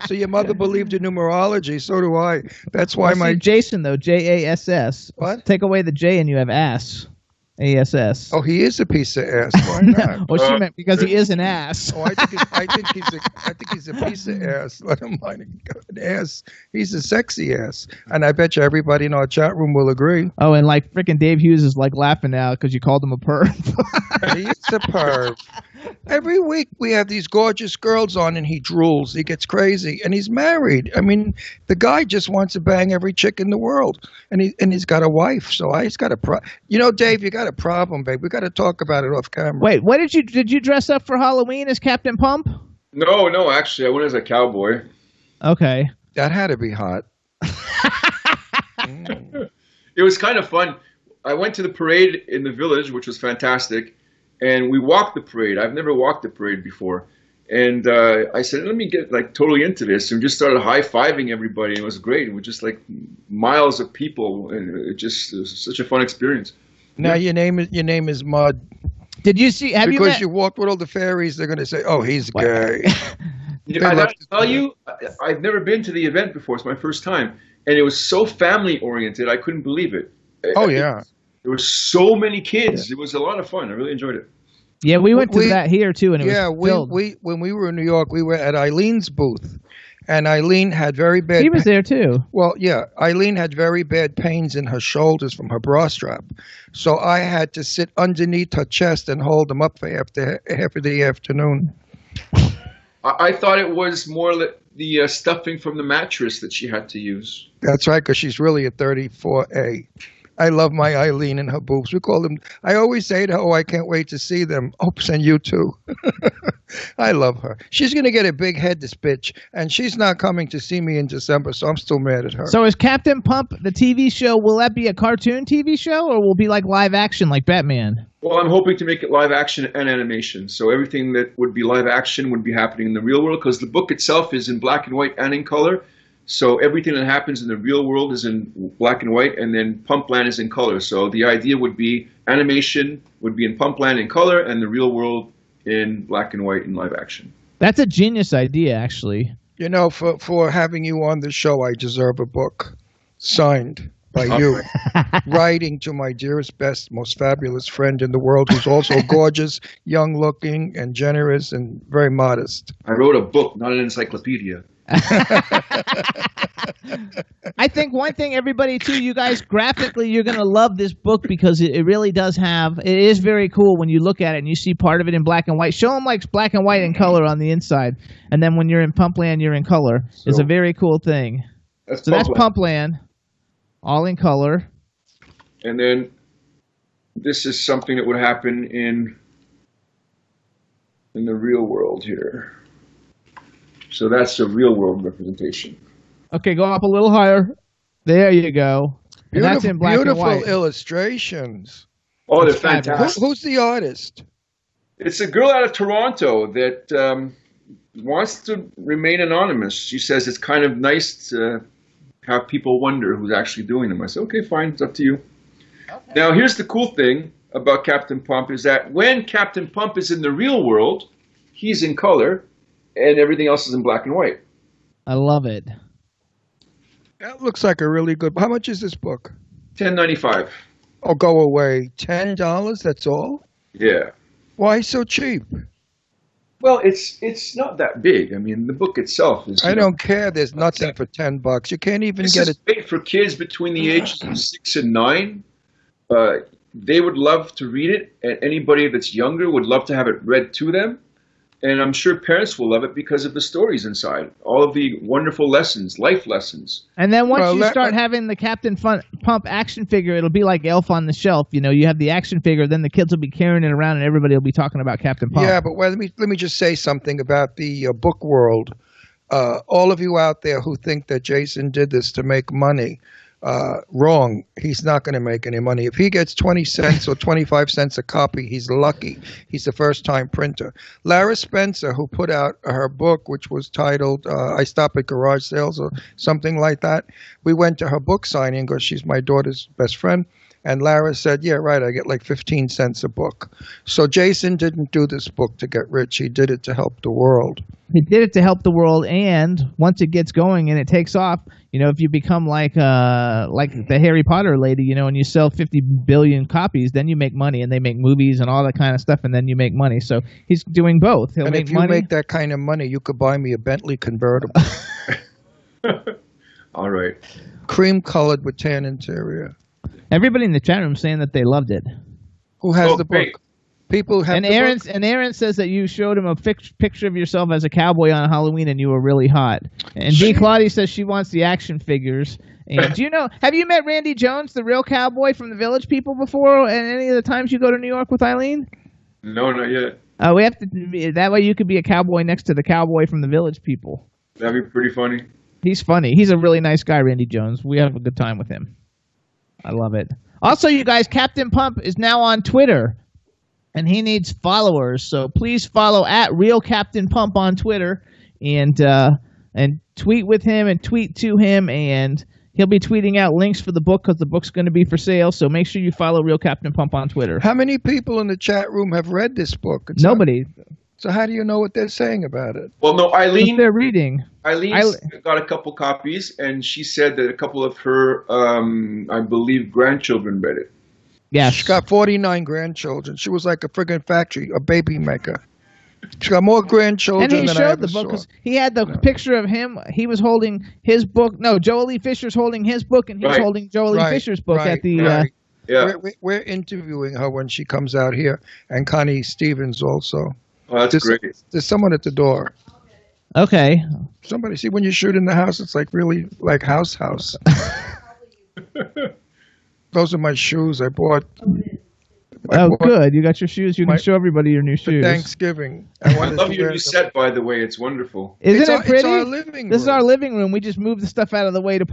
So your mother believed in numerology, so do I. That's why my Jason, though, Jass. What? Take away the J and you have ass. ASS. Oh, he is a piece of ass. Why not? Well, she meant because he is an ass. Oh, I think he's a piece of ass. Let him mind an ass. He's a sexy ass, and I bet you everybody in our chat room will agree. Oh, and like freaking Dave Hughes is like laughing now because you called him a perv. He's a perv. Every week we have these gorgeous girls on, and he drools. He gets crazy, and he's married. I mean, the guy just wants to bang every chick in the world, and he's got a wife. So he's got a Dave, you got a problem, babe. We got to talk about it off camera. Wait, what did you dress up for Halloween as Captain Pump? No, actually, I went as a cowboy. Okay. That had to be hot. It was kind of fun. I went to the parade in the village, which was fantastic, and we walked the parade. I've never walked the parade before. And I said, let me get like totally into this, and just started high-fiving everybody. It was great. It was just like miles of people, and it was such a fun experience. Now your name is Mud. Did you see? Because you walked with all the fairies, they're going to say, "Oh, he's gay." I have to tell you, I've never been to the event before. It's my first time, and it was so family-oriented. I couldn't believe it. Oh yeah, there were so many kids. Yeah. It was a lot of fun. I really enjoyed it. Yeah, we went to that here too, and it was filled. When we were in New York, we were at Eileen's booth. And Eileen had very bad... She was there, too. Well, yeah. Eileen had very bad pains in her shoulders from her bra strap. So I had to sit underneath her chest and hold them up for half of the afternoon. I thought it was more the stuffing from the mattress that she had to use. That's right, because she's really a 34A. I love my Eileen and her boobs. We call them. I always say to her, "Oh, I can't wait to see them." Oops, and you too. I love her. She's going to get a big head, this bitch, and she's not coming to see me in December, so I'm still mad at her. So is Captain Pump the TV show? Will that be a cartoon TV show, or will it be like live action, like Batman? Well, I'm hoping to make it live action and animation. So everything that would be live action would be happening in the real world, because the book itself is in black and white and in color. So everything that happens in the real world is in black and white, and then Pumpland is in color. So the idea would be animation would be in Pumpland in color, and the real world in black and white in live action. That's a genius idea, actually. You know, for having you on the show, I deserve a book signed by you, writing to my dearest, best, most fabulous friend in the world, who's also gorgeous, young-looking, and generous, and very modest. I wrote a book, not an encyclopedia. I think one thing, everybody, too, you guys, graphically, you're going to love this book because it really does have, it is very cool when you look at it and you see part of it in black and white. Show them like black and white and color on the inside. And then when you're in Pumpland, you're in color. It's a very cool thing. That's Pumpland, all in color. And then this is something that would happen in the real world here. So that's the real world representation. Okay, go up a little higher. There you go. And that's in black and white. Beautiful illustrations. Oh, they're fantastic. Who's the artist? It's a girl out of Toronto that wants to remain anonymous. She says it's kind of nice to have people wonder who's actually doing them. I said, okay, fine, it's up to you. Okay. Now, here's the cool thing about Captain Pump is that when Captain Pump is in the real world, he's in color, and everything else is in black and white. I love it. That looks like a really good. How much is this book? $10.95. Oh, go away. $10? That's all? Yeah. Why so cheap? Well, it's not that big. I mean, the book itself is. I don't care. There's nothing for $10. You can't even get it. This is great for kids between the ages of 6 and 9. They would love to read it, and anybody that's younger would love to have it read to them. And I'm sure parents will love it because of the stories inside, all of the wonderful lessons, life lessons. And then once you start having the Captain Pump action figure, it'll be like Elf on the Shelf. You know, you have the action figure, then the kids will be carrying it around, and everybody will be talking about Captain Pump. Yeah, but let me just say something about the book world. All of you out there who think that Jason did this to make money, wrong. He's not going to make any money. If he gets 20 cents or 25 cents a copy, he's lucky. He's the first-time printer. Lara Spencer, who put out her book, which was titled I Stop at Garage Sales or something like that, we went to her book signing because she's my daughter's best friend. And Lara said, yeah, right, I get like 15 cents a book. So Jason didn't do this book to get rich. He did it to help the world. He did it to help the world, and once it gets going and it takes off, you know, if you become like the Harry Potter lady, you know, and you sell 50 billion copies, then you make money, and they make movies and all that kind of stuff, and then you make money. So he's doing both. He'll and make if you money. make that kind of money, you could buy me a Bentley convertible. All right. Cream-colored with tan interior. Everybody in the chat room saying that they loved it. Who has the book? Great. People have and the book? And Aaron says that you showed him a picture of yourself as a cowboy on Halloween and you were really hot. And B. Claudia says she wants the action figures. And do you know, have you met Randy Jones, the real cowboy from the Village People before, and any of the times you go to New York with Eileen? No, not yet. We have to, that way you could be a cowboy next to the cowboy from the Village People. That'd be pretty funny. He's funny. He's a really nice guy, Randy Jones. We have a good time with him. I love it. Also, you guys, Captain Pump is now on Twitter, and he needs followers. So please follow at Real Captain Pump on Twitter, and tweet with him and tweet to him, and he'll be tweeting out links for the book because the book's going to be for sale. So make sure you follow Real Captain Pump on Twitter. How many people in the chat room have read this book? Nobody. So how do you know what they're saying about it? Well, no, Eileen. They're reading. Eileen got a couple copies, and she said that a couple of her, I believe, grandchildren read it. Yes. She got 49 grandchildren. She was like a friggin' factory, a baby maker. She got more grandchildren and he than I showed ever the book saw. he had the picture of him. He was holding his book. No, Joel E. Fisher's holding his book, and he's holding Joel E. Fisher's book at the. Yeah. We're interviewing her when she comes out here, and Connie Stevens also. Oh, that's great. There's someone at the door. Okay. Somebody, see, when you shoot in the house, it's like really like house. All right. All right. All right. All right. All right. All right. Those are my shoes I bought. Good. You got your shoes. You can show everybody your new shoes. Thanksgiving. I love your new set, by the way. It's wonderful. Isn't it pretty? It's our living room. This is our living room. We just moved the stuff out of the way to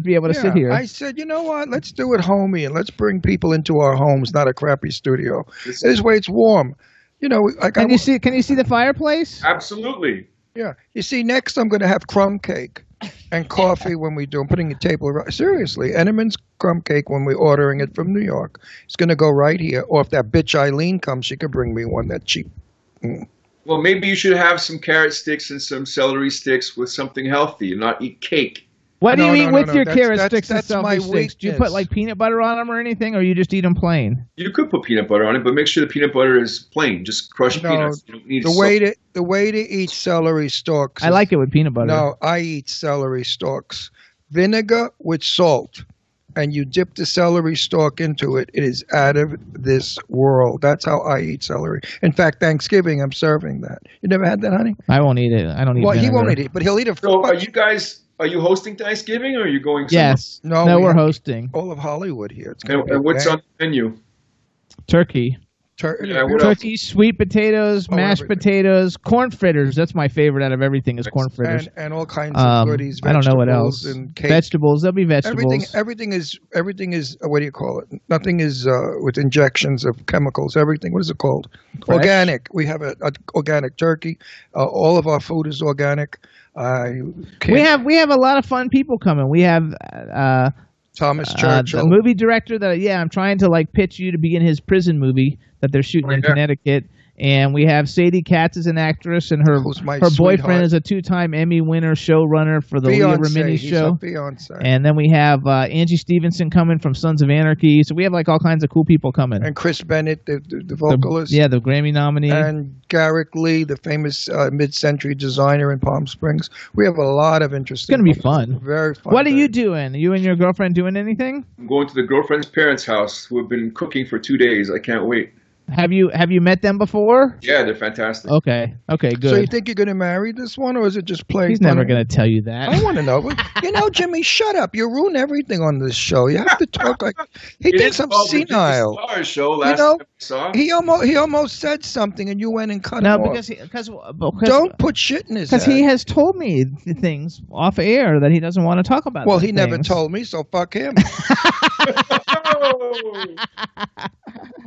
be able to sit here. I said, you know what? Let's do it homey, and let's bring people into our homes, not a crappy studio. This way it's warm. You know, can you see the fireplace? Absolutely. Yeah. You see, next I'm going to have crumb cake and coffee when we do. I'm putting a table around. Seriously, Entenmann's crumb cake when we're ordering it from New York. It's going to go right here. Or if that bitch Eileen comes, she could bring me one that cheap. Well, maybe you should have some carrot sticks and some celery sticks with something healthy and not eat cake. What do you eat with your carrot sticks and celery sticks? Do you put like peanut butter on them or anything, or you just eat them plain? You could put peanut butter on it, but make sure the peanut butter is plain. Just crushed peanuts. You don't need the way to eat celery stalks. I like it with peanut butter. No, I eat celery stalks. Vinegar with salt. And you dip the celery stalk into it. It is out of this world. That's how I eat celery. In fact, Thanksgiving, I'm serving that. You never had that, honey? I won't eat it. I don't eat Well, vinegar. he won't eat it, but he'll eat it. So are you hosting Thanksgiving, or are you going somewhere? Yes. No, we're hosting. All of Hollywood here. It's and what's on the menu? Turkey. Turkey, sweet potatoes, mashed potatoes, corn fritters. That's my favorite out of everything is corn fritters. And all kinds of goodies. I don't know what else. And cake. Vegetables. There'll be vegetables. Everything is. What do you call it? Nothing is with injections of chemicals. Everything. What is it called? Fresh. Organic. We have a organic turkey. All of our food is organic. We have a lot of fun people coming. We have Thomas Churchill, the movie director that I'm trying to pitch you to be in his prison movie that they're shooting in Connecticut. And we have Sadie Katz as an actress, and her boyfriend is a 2-time Emmy winner showrunner for the Leah Remini show. And then we have Angie Stevenson coming from Sons of Anarchy. So we have all kinds of cool people coming. And Chris Bennett, the vocalist. The Grammy nominee. And Garrick Lee, the famous mid-century designer in Palm Springs. We have a lot of interesting. It's going to be fun. Very fun. What are you doing? You and your girlfriend doing anything? I'm going to the girlfriend's parents' house, who have been cooking for 2 days. I can't wait. Have you met them before? Yeah, they're fantastic. Okay, good. So you think you're going to marry this one, or is it just playing? He's never going to tell you that. I want to know. Jimmy, shut up. You ruin everything on this show. You have to talk like he thinks I'm senile. Show last time we saw. He almost said something, and you went and cut him off. because don't put shit in his head. Because he has told me things off air that he doesn't want to talk about. Well, he never told me, so fuck him.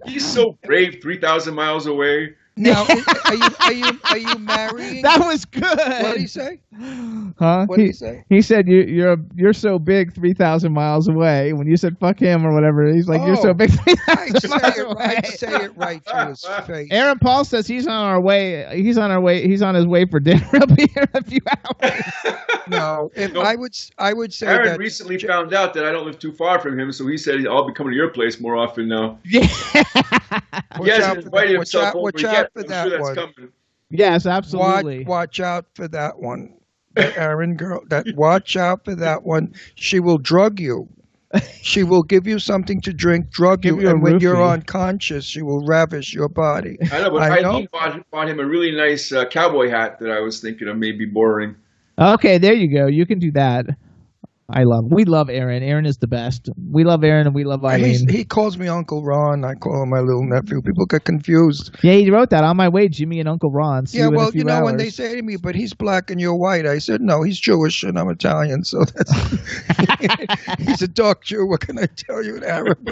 He's so brave, 3,000 miles away. Now, are you marrying? That was good. What did he say? Huh? What did he say? He said you're so big 3,000 miles away. When you said fuck him or whatever, he's like you're so big 3,000 miles away. Say it right to his face. Aaron Paul says he's on our way. He's on his way for dinner. He'll be here in a few hours. No, I would say Aaron that recently found out that I don't live too far from him, so he said I'll be coming to your place more often now. Yeah. He hasn't invited himself over watch yet. out for I'm that sure that's one. coming. Yes, absolutely. Watch out for that one, Aaron girl. Watch out for that one. She will drug you. She will give you something to drink, drug you, and when you're unconscious, she will ravish your body. I know, but Eileen bought him a really nice cowboy hat that I was thinking of maybe borrowing. Okay, there you go. You can do that. We love Aaron. Aaron is the best. We love Aaron and we love Eileen. He calls me Uncle Ron. I call him my little nephew. People get confused. Yeah, he wrote that on my way, Jimmy and Uncle Ron. See well, when they say to me, but he's black and you're white, I said, no, he's Jewish and I'm Italian. So that's he's a dark Jew. What can I tell you, an Arab?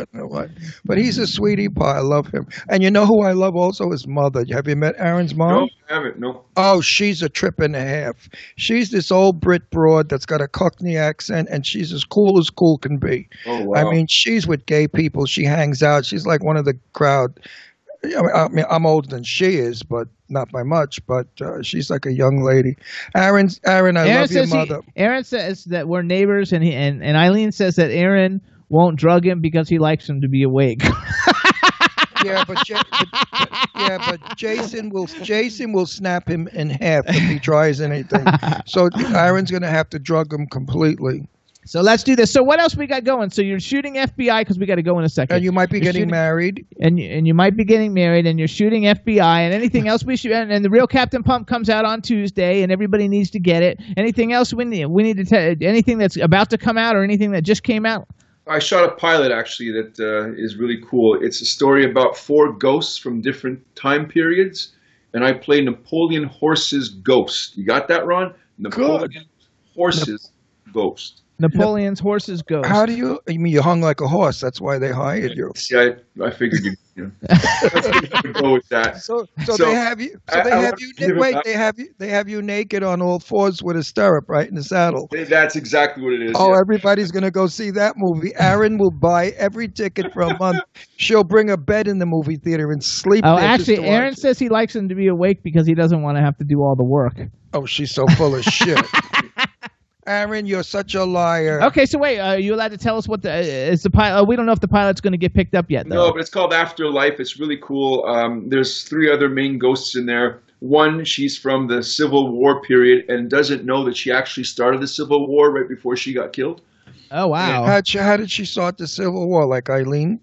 But he's a sweetie pie. I love him. And you know who I love also? His mother. Have you met Aaron's mom? No, I haven't. No. Oh, she's a trip and a half. She's this old Brit broad that's got a Cockney accent, and she's as cool can be. Oh, wow. I mean, she's with gay people. She hangs out. She's like one of the crowd. I mean, I'm older than she is, but not by much. But she's like a young lady. Aaron, love your mother. Aaron says that we're neighbors, and Eileen says that Aaron won't drug him because he likes him to be awake. Yeah, but Jason will snap him in half if he tries anything. So Aaron's going to have to drug him completely. So let's do this. So what else we got going? So you're shooting FBI because we got to go in a second. And you might be getting married. And you might be getting married, and you're shooting FBI, and anything else we shoot. And the Real Captain Pump comes out on Tuesday, and everybody needs to get it. Anything else we need to anything that's about to come out or anything that just came out? I shot a pilot actually that is really cool. It's a story about 4 ghosts from different time periods, and I play Napoleon Horse's ghost. You got that, Ron? Napoleon Horse's ghost. Napoleon's horse's ghost. How do you? I mean, you hung like a horse. That's why they hired you. See, I figured you. Let's go with that. So they have you. So they have you naked on all fours with a stirrup, right in the saddle. That's exactly what it is. Oh, yeah. everybody's gonna go see that movie. Aaron will buy every ticket for a month. She'll bring a bed in the movie theater and sleep. Oh, there actually, just to Aaron watch it. says he likes him to be awake because he doesn't want to have to do all the work. Oh, she's so full of shit. Aaron, you're such a liar. Okay, so wait, are you allowed to tell us what is the pilot? We don't know if the pilot's going to get picked up yet, though. No, but it's called Afterlife. It's really cool. There's 3 other main ghosts in there. One, she's from the Civil War period and doesn't know that she actually started the Civil War right before she got killed. Oh, wow. How did she start the Civil War? Like Eileen?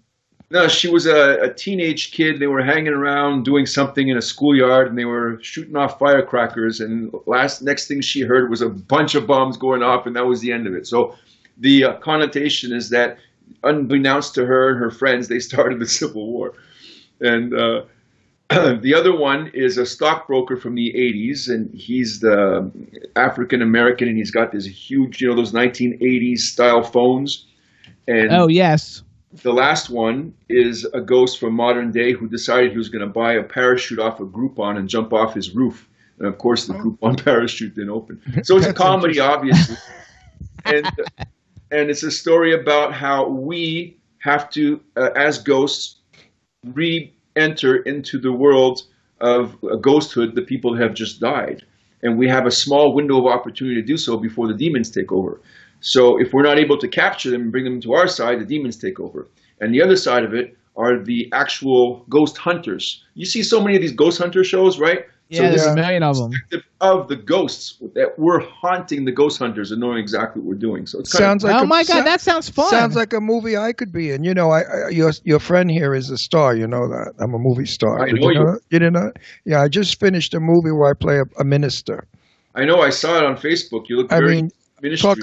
No, she was a teenage kid. They were hanging around doing something in a schoolyard, and they were shooting off firecrackers. And next thing she heard was a bunch of bombs going off, and that was the end of it. So the connotation is that, unbeknownst to her and her friends, they started the Civil War. And the other one is a stockbroker from the 80s, and he's the African-American, and he's got this huge, those 1980s style phones. And oh, yes. The last one is a ghost from modern day who decided he was going to buy a parachute off a Groupon and jump off his roof. And of course, the Groupon parachute didn't open. So it's a comedy, obviously. And it's a story about how we have to, as ghosts, re-enter into the world of ghosthood, the people that have just died. And we have a small window of opportunity to do so before the demons take over. So if we're not able to capture them and bring them to our side, the demons take over. And the other side of it are the actual ghost hunters. You see so many of these ghost hunter shows, right? Yeah, there's a million of them. Of the ghosts that we're haunting the ghost hunters and knowing exactly what we're doing. So it's sounds like oh my God, that sounds fun. Sounds like a movie I could be in. Your friend here is a star. You know that I'm a movie star. I know you. You didn't know? Yeah, I just finished a movie where I play a minister. I know. I saw it on Facebook. You look very ministry.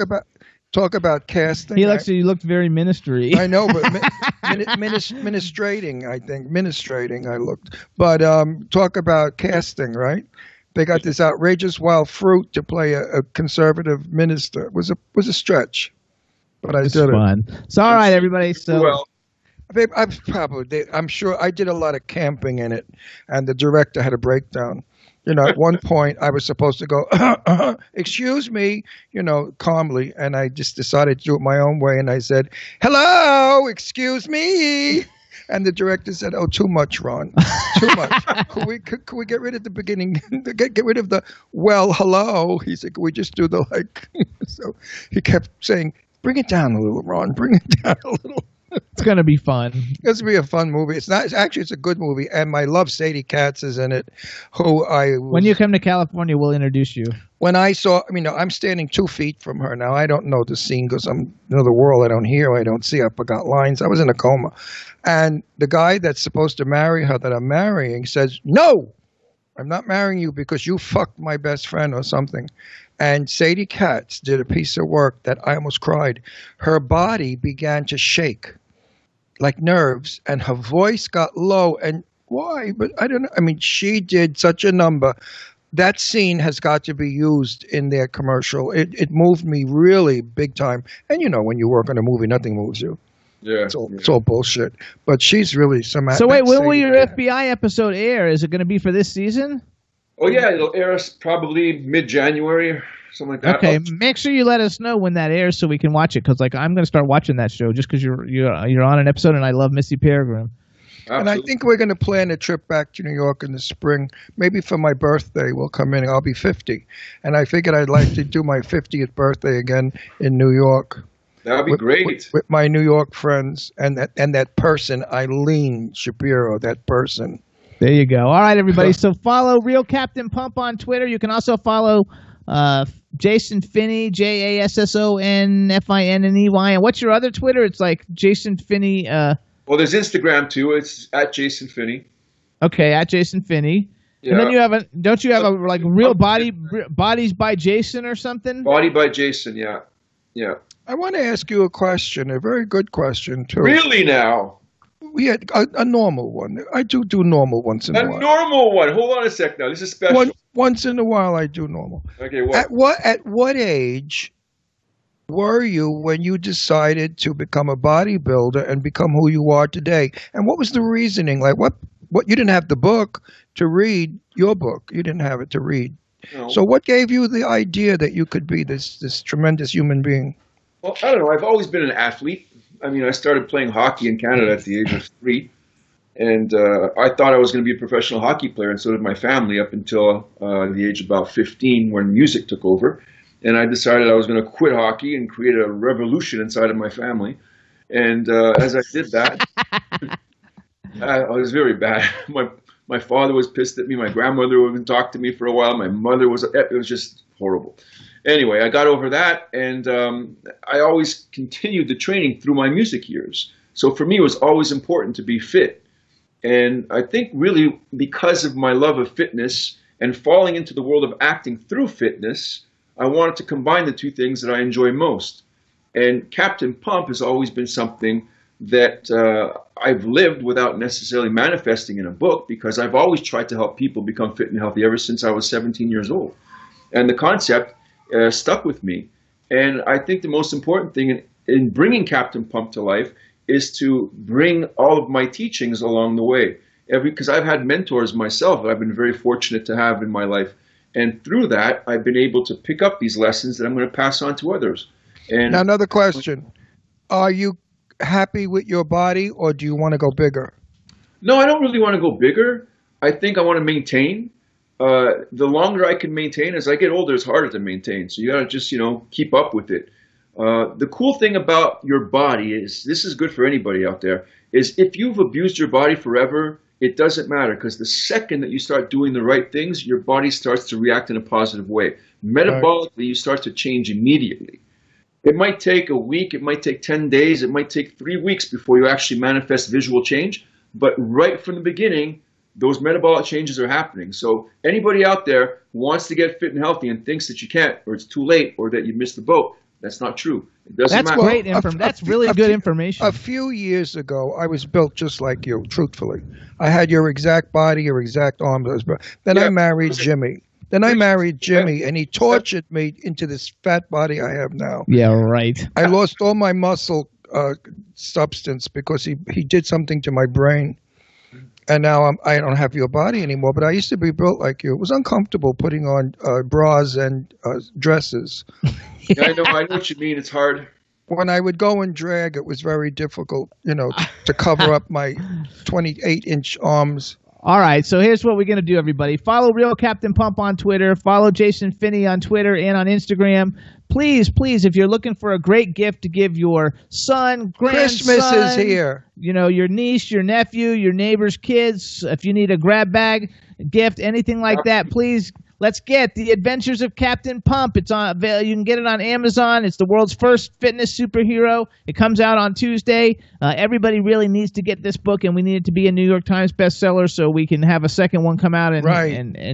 Talk about casting. He looked very ministry. I know, but ministrating, I think. Ministrating, I looked. But talk about casting, right? They got this outrageous wild fruit to play a conservative minister. It was a stretch, but I did fun. it. So, all right, everybody. So, well, I'm sure I did a lot of camping in it, and the director had a breakdown. At one point I was supposed to go, excuse me, calmly. And I just decided to do it my own way. And I said, hello, excuse me. And the director said, oh, too much, Ron. Too much. Could we get rid of the beginning? Get rid of the, well, hello. He said, could we just do the like? So he kept saying, bring it down a little, Ron. Bring it down a little. It's going to be fun. It's going to be a fun movie. It's a good movie. And my love, Sadie Katz, is in it. When you come to California, we'll introduce you. When I saw, I'm standing 2 feet from her now. I don't know the scene because I'm, the world I don't hear, I don't see. I forgot lines. I was in a coma. And the guy that's supposed to marry her that I'm marrying says, no, I'm not marrying you because you fucked my best friend or something. And Sadie Katz did a piece of work that I almost cried. Her body began to shake like nerves, and her voice got low. And why? But I don't know. She did such a number. That scene has got to be used in their commercial. It moved me really big time. And when you work on a movie, nothing moves you. Yeah, it's all bullshit. But she's really some. So wait, when will your FBI episode air? Is it going to be for this season? Oh yeah, it'll air probably mid-January, something like that. Okay, make sure you let us know when that airs so we can watch it. Because I'm going to start watching that show just because you're on an episode, and I love Missy Peregrine. Absolutely. And I think we're going to plan a trip back to New York in the spring. Maybe for my birthday, we'll come in. I'll be 50, and I figured I'd like to do my 50th birthday again in New York. That would be great. With my New York friends and that person, Eileen Shapiro, that person. There you go. All right, everybody. So follow Real Captain Pump on Twitter. You can also follow Jason Finney, JASSONFINNEY. And what's your other Twitter? It's like Jason Finney. Well, there's Instagram too. It's at Jason Finney. Okay, at Jason Finney. Yeah. And then don't you have a like Real Bodies by Jason or something? Body by Jason, yeah. Yeah. I want to ask you a question, a very good question, too. Really now? Yeah, a normal one. I do normal once in a while. A normal one. Hold on a sec now. This is special. Once in a while, I do normal. Okay, what? At what age were you when you decided to become a bodybuilder and become who you are today? And what was the reasoning? Like, what you didn't have the book to read, your book. You didn't have it to read. No. So what gave you the idea that you could be this tremendous human being? Well, I don't know. I've always been an athlete. I mean, I started playing hockey in Canada at the age of 3. And I thought I was going to be a professional hockey player, and so did my family up until the age of about 15 when music took over. And I decided I was going to quit hockey and create a revolution inside of my family. And as I did that, I was very bad. My father was pissed at me. My grandmother wouldn't talk to me for a while. My mother was, it was just horrible. Anyway, I got over that, and I always continued the training through my music years. So for me, it was always important to be fit. And I think really because of my love of fitness and falling into the world of acting through fitness, I wanted to combine the two things that I enjoy most. And Captain Pump has always been something that I've lived without necessarily manifesting in a book, because I've always tried to help people become fit and healthy ever since I was 17 years old. And the concept stuck with me. And I think the most important thing in bringing Captain Pump to life is to bring all of my teachings along the way. Because I've had mentors myself that I've been very fortunate to have in my life. And through that, I've been able to pick up these lessons that I'm going to pass on to others. And now, another question. Are you happy with your body, or do you want to go bigger? No, I don't really want to go bigger. I think I want to maintain. The longer I can maintain, as I get older, it's harder to maintain. So you got to just, keep up with it. The cool thing about your body is, this is good for anybody out there, is if you've abused your body forever, it doesn't matter, because the second that you start doing the right things, your body starts to react in a positive way. Metabolically, you start to change immediately. It might take a week, it might take 10 days, it might take 3 weeks before you actually manifest visual change. But right from the beginning, those metabolic changes are happening. So anybody out there who wants to get fit and healthy and thinks that you can't, or it's too late, or that you missed the boat, that's not true. It doesn't matter. Great information. That's really good information. A few years ago, I was built just like you, truthfully. I had your exact body, your exact arms. Then I married Jimmy. And he tortured me into this fat body I have now. Yeah, right. I lost all my muscle substance because he did something to my brain. And now I don't have your body anymore, but I used to be built like you. It was uncomfortable putting on bras and dresses. Yeah, I know what you mean. It's hard. When I would go and drag, it was very difficult, to cover up my 28-inch arms. All right, so here's what we're going to do, everybody. Follow Real Captain Pump on Twitter. Follow Jason Finney on Twitter and on Instagram. Please, if you're looking for a great gift to give your son, grandson. Christmas is here. Your niece, your nephew, your neighbor's kids. If you need a grab bag gift, anything like that, please. Let's get The Adventures of Captain Pump. It's on. You can get it on Amazon. It's the world's first fitness superhero. It comes out on Tuesday. Everybody really needs to get this book, and we need it to be a New York Times bestseller so we can have a second one come out and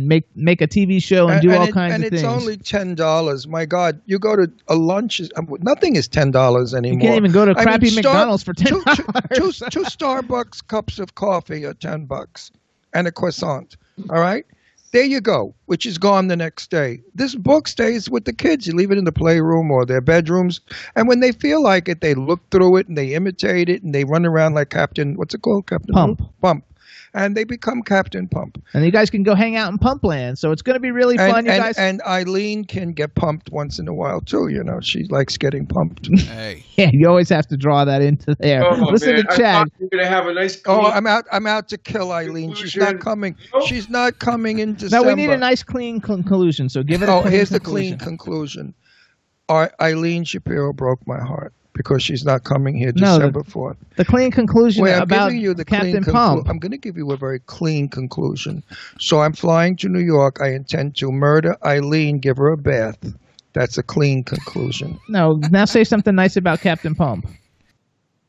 make a TV show and do all kinds of things. And it's only $10. My God, you go to a lunch. Nothing is $10 anymore. You can't even go to crappy McDonald's for $10. Two Starbucks cups of coffee are $10, and a croissant. All right. There you go, which is gone the next day. This book stays with the kids. You leave it in the playroom or their bedrooms. And when they feel like it, they look through it and they imitate it and they run around like Captain, what's it called? Captain Pump. And they become Captain Pump. And you guys can go hang out in Pumpland. So it's going to be really fun, you guys. And Eileen can get pumped once in a while, too. She likes getting pumped. Hey. Yeah, you always have to draw that into there. Listen to Chad. You're going to have a nice clean... Oh, I'm out to kill Eileen. She's not coming. She's not coming in December. No, we need a nice, clean conclusion. So give it a clean here's conclusion. The clean conclusion. Eileen Shapiro broke my heart, because she's not coming here December 4th. The clean conclusion about Captain Pump. I'm going to give you a very clean conclusion. So I'm flying to New York. I intend to murder Eileen, give her a bath. That's a clean conclusion. No, now say something nice about Captain Pump.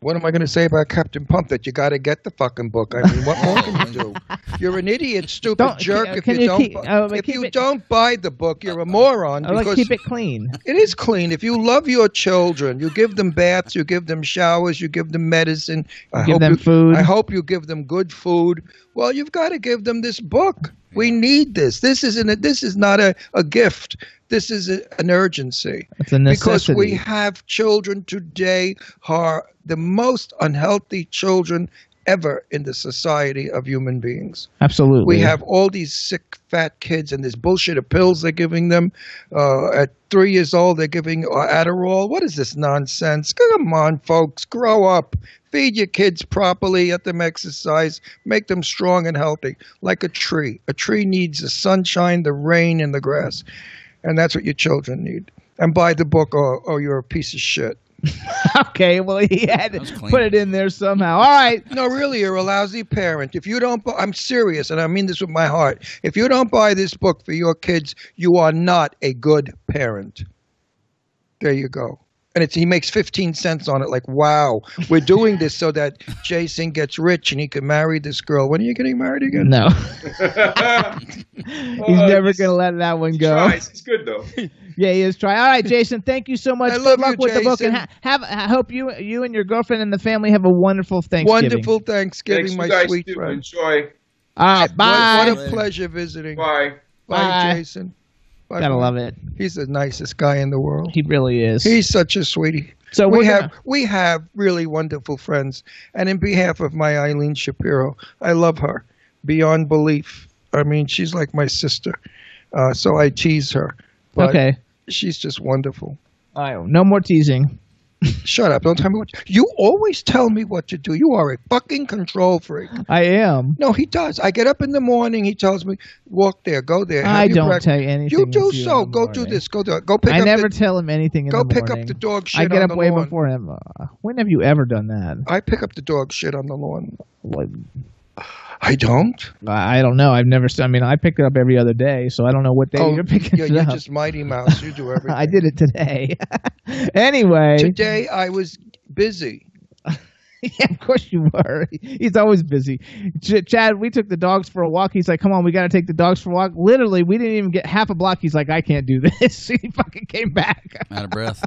What am I going to say about Captain Pump? That you got to get the fucking book. I mean, what more can you do? You're an idiot, stupid jerk. If you don't buy the book, you're a moron. I like to keep it clean. It is clean. If you love your children, you give them baths, you give them showers, you give them medicine. Give them food. I hope you give them good food. Well, you've got to give them this book. We need this. This is not a gift. This is an urgency. It's a necessity. Because we have children today who are the most unhealthy children ever in the society of human beings. Absolutely. We have all these sick, fat kids and this bullshit of pills they're giving them. At 3 years old, they're giving Adderall. What is this nonsense? Come on, folks. Grow up. Feed your kids properly, let them exercise, make them strong and healthy, like a tree. A tree needs the sunshine, the rain, and the grass. And that's what your children need. And buy the book or you're a piece of shit. Okay, well, he had to put it in there somehow. All right. No, really, you're a lousy parent. If you don't, I'm serious, and I mean this with my heart. If you don't buy this book for your kids, you are not a good parent. There you go. And he makes 15 cents on it. Like, wow, we're doing this so that Jason gets rich and he can marry this girl. When are you getting married again? No. He's never going to let that one go. It's good, though. Yeah, he is trying. All right, Jason, thank you so much. Good luck with the book. And I hope you and your girlfriend and the family have a wonderful Thanksgiving. Wonderful Thanksgiving, my sweet friend. Enjoy. All right, bye. What a pleasure visiting. Bye. Bye, Jason. Bye. Gotta love it. He's the nicest guy in the world. He really is. He's such a sweetie. So we have really wonderful friends. And in behalf of my Eileen Shapiro, I love her beyond belief. I mean, she's like my sister. So I tease her. But okay. She's just wonderful. All right, no more teasing. Shut up. Don't tell me what you always tell me what to do. You are a fucking control freak. I am. No, he does. I get up in the morning. He tells me, walk there, go there. I don't tell you anything. You do so. Go do this. Go do it. Go pick up. I never tell him anything in the morning. Go pick up the dog shit on the lawn. I get up way before him. When have you ever done that? I pick up the dog shit on the lawn. What? I don't. I don't know. I've never. I mean, I pick it up every other day, so I don't know what day you're picking it up. You're just Mighty Mouse. You do everything. I did it today. Anyway. Today I was busy. Yeah, of course you were. He's always busy. Chad, we took the dogs for a walk. He's like, come on, we got to take the dogs for a walk. Literally, we didn't even get half a block. He's like, I can't do this. He fucking came back. Out of breath.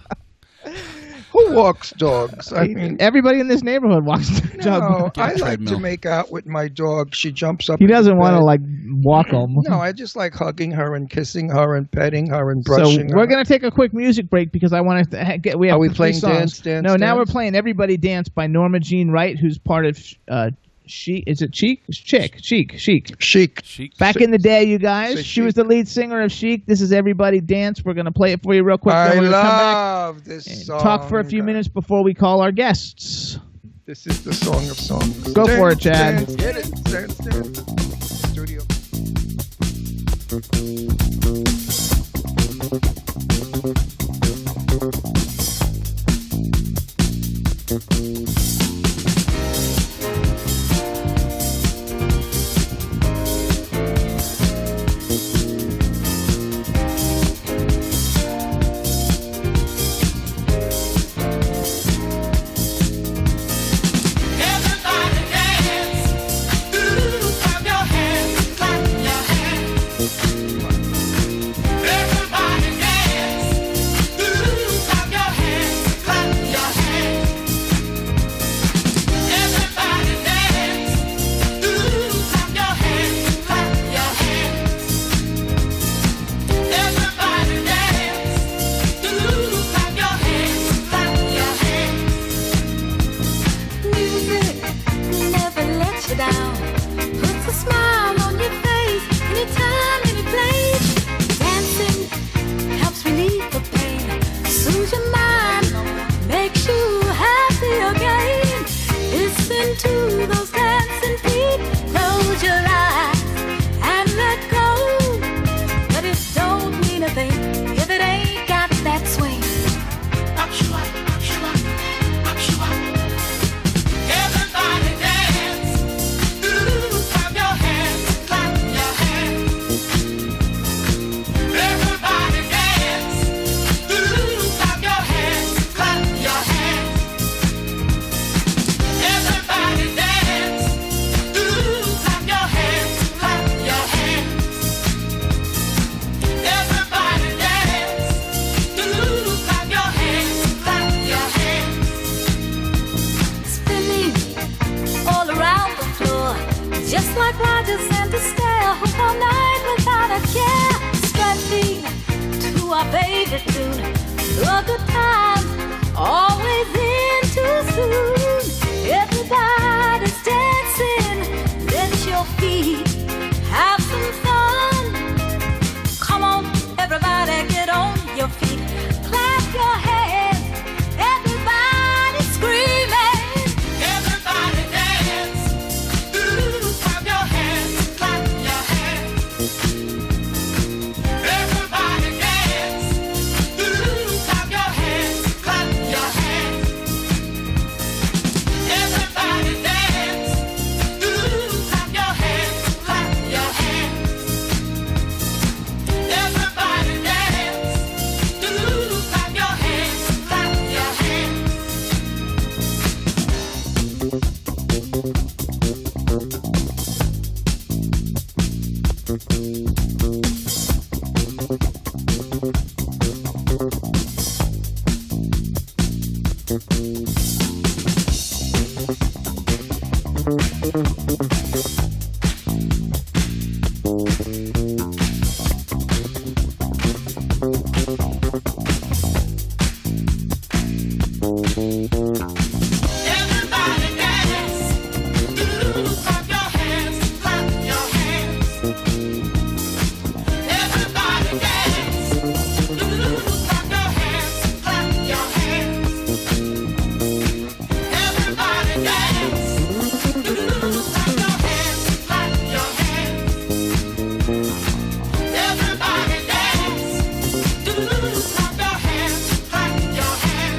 Who walks dogs? I mean, everybody in this neighborhood walks dogs. No, I like to make out with my dog. She jumps up. He doesn't want to like walk them. No, I just like hugging her and kissing her and petting her and brushing her. We're gonna take a quick music break because I want to get. Are we playing Dance? No, now we're playing "Everybody Dance" by Norma Jean Wright, who's part of Chic. Back in the day, you guys, she was the lead singer of Chic. This is "Everybody Dance." We're gonna play it for you real quick. I love this song. Talk for a few minutes before we call our guests. This is the song of songs. Go for it, Chad. Dance, get it. Dance. Studio. Everybody dance. music tune. A good time, always in too soon. Everybody's dancing, dance your feet, have some fun. Come on, everybody, get on your feet, clap your hands, everybody screaming. Everybody dance, ooh, clap your hands, clap your hands. Everybody dance, ooh, clap your hands, clap your hands. Everybody dance, ooh, clap your hands, clap your hands. Everybody dance, ooh, clap your hands, clap your hands. Everybody dance, ooh, clap your hands, clap your hands. Everybody dance, ooh, clap your hands, clap your hands. Everybody dance, ooh, clap your hands, clap your hands. Everybody dance, ooh, clap your hands, clap your hands.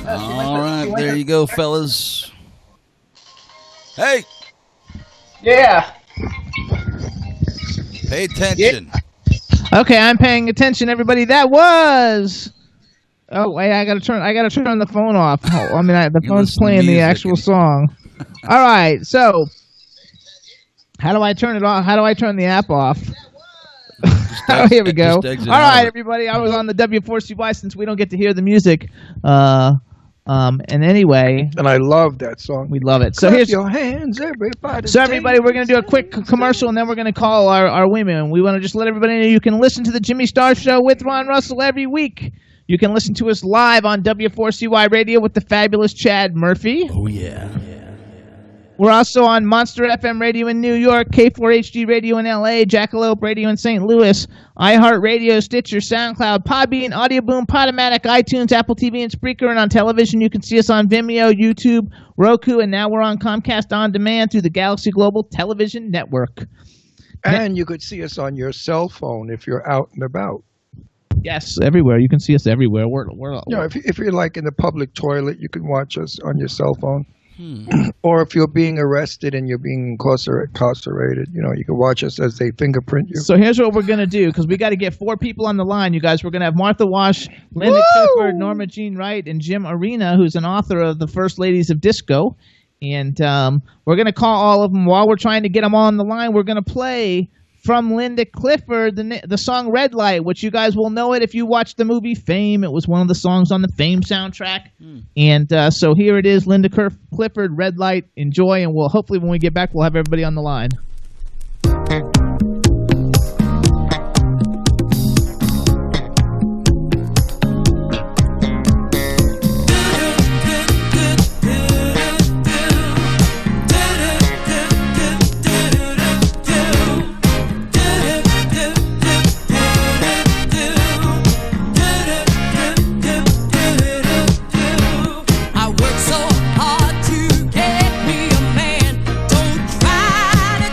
All right, there you go, fellas. Hey, Yeah. pay attention. Okay, I'm paying attention, everybody. That was. Oh wait, I gotta turn the phone off. Oh, I mean, the You phone's listen to playing the music actual and- song. All right, so how do I turn it off? How do I turn the app off? Oh, here we go. just exit All out right, of it. everybody. I was on the W4CY since we don't get to hear the music. And anyway, And I love that song. we love it. So Clap here's your hands, everybody. So everybody, we're going to do a quick commercial, and then we're going to call our women. We want to just let everybody know you can listen to the Jimmy Star Show with Ron Russell every week. You can listen to us live on W4CY Radio with the fabulous Chad Murphy. Oh, yeah. We're also on Monster FM Radio in New York, K4HD Radio in LA, Jackalope Radio in St. Louis, iHeartRadio, Stitcher, SoundCloud, Podbean, Audioboom, Podomatic, iTunes, Apple TV, and Spreaker. And on television, you can see us on Vimeo, YouTube, Roku, and now we're on Comcast On Demand through the Galaxy Global Television Network. And you could see us on your cell phone if you're out and about. Yes, everywhere. You can see us everywhere. We're You know, if you're like in the public toilet, you can watch us on your cell phone. Or if you're being arrested and you're being incarcerated, you know, you can watch us as they fingerprint you. So here's what we're going to do, because we got to get 4 people on the line, you guys. We're going to have Martha Wash, Linda Clifford, Norma Jean Wright, and Jim Arena, who's an author of The First Ladies of Disco. And we're going to call all of them. While we're trying to get them all on the line, we're going to play from Linda Clifford the song Red Light, which you guys will know it if you watched the movie Fame. It was one of the songs on the Fame soundtrack. And so here it is, Linda Clifford, Red Light. Enjoy, and we'll hopefully when we get back, we'll have everybody on the line. I work so hard to get me a man. Don't try to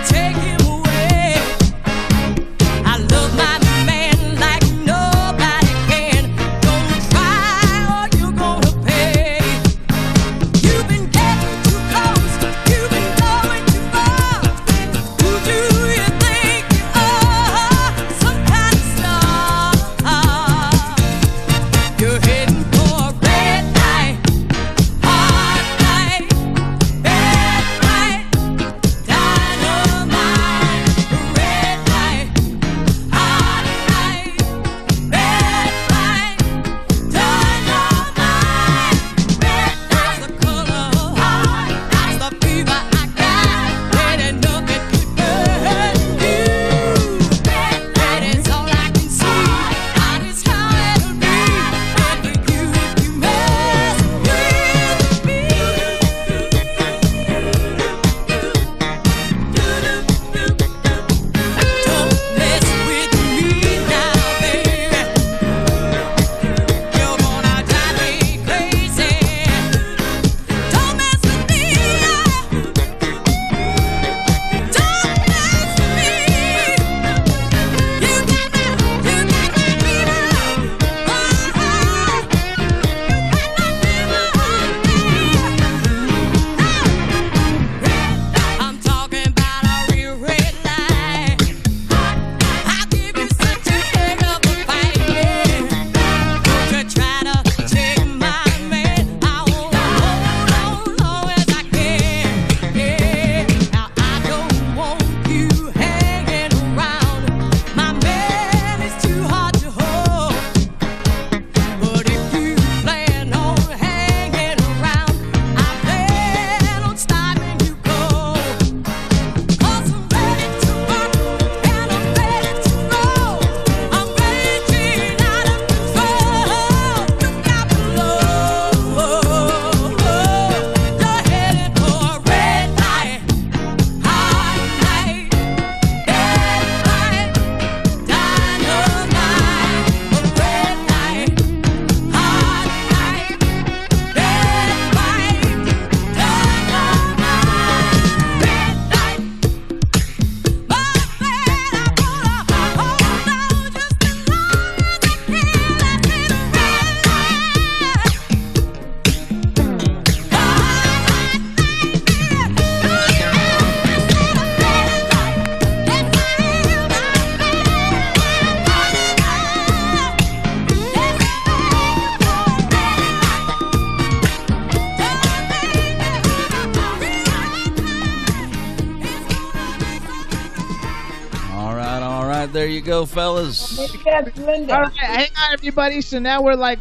There you go, fellas. Yes, Linda. All right, hang on, everybody. So now we're like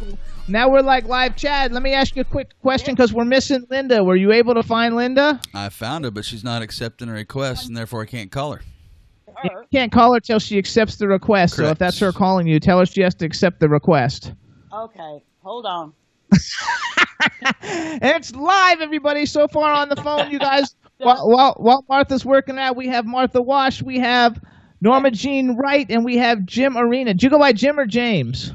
live chat. Let me ask you a quick question because we're missing Linda. Were you able to find Linda? I found her, but she's not accepting a request, and therefore I can't call her. You can't call her till she accepts the request. Correct. So if that's her calling you, tell her she has to accept the request. Okay, hold on. And it's live, everybody. So far on the phone, you guys. While Martha's working out, we have Martha Wash, we have Norma Jean Wright, and we have Jim Arena. Do you go by Jim or James?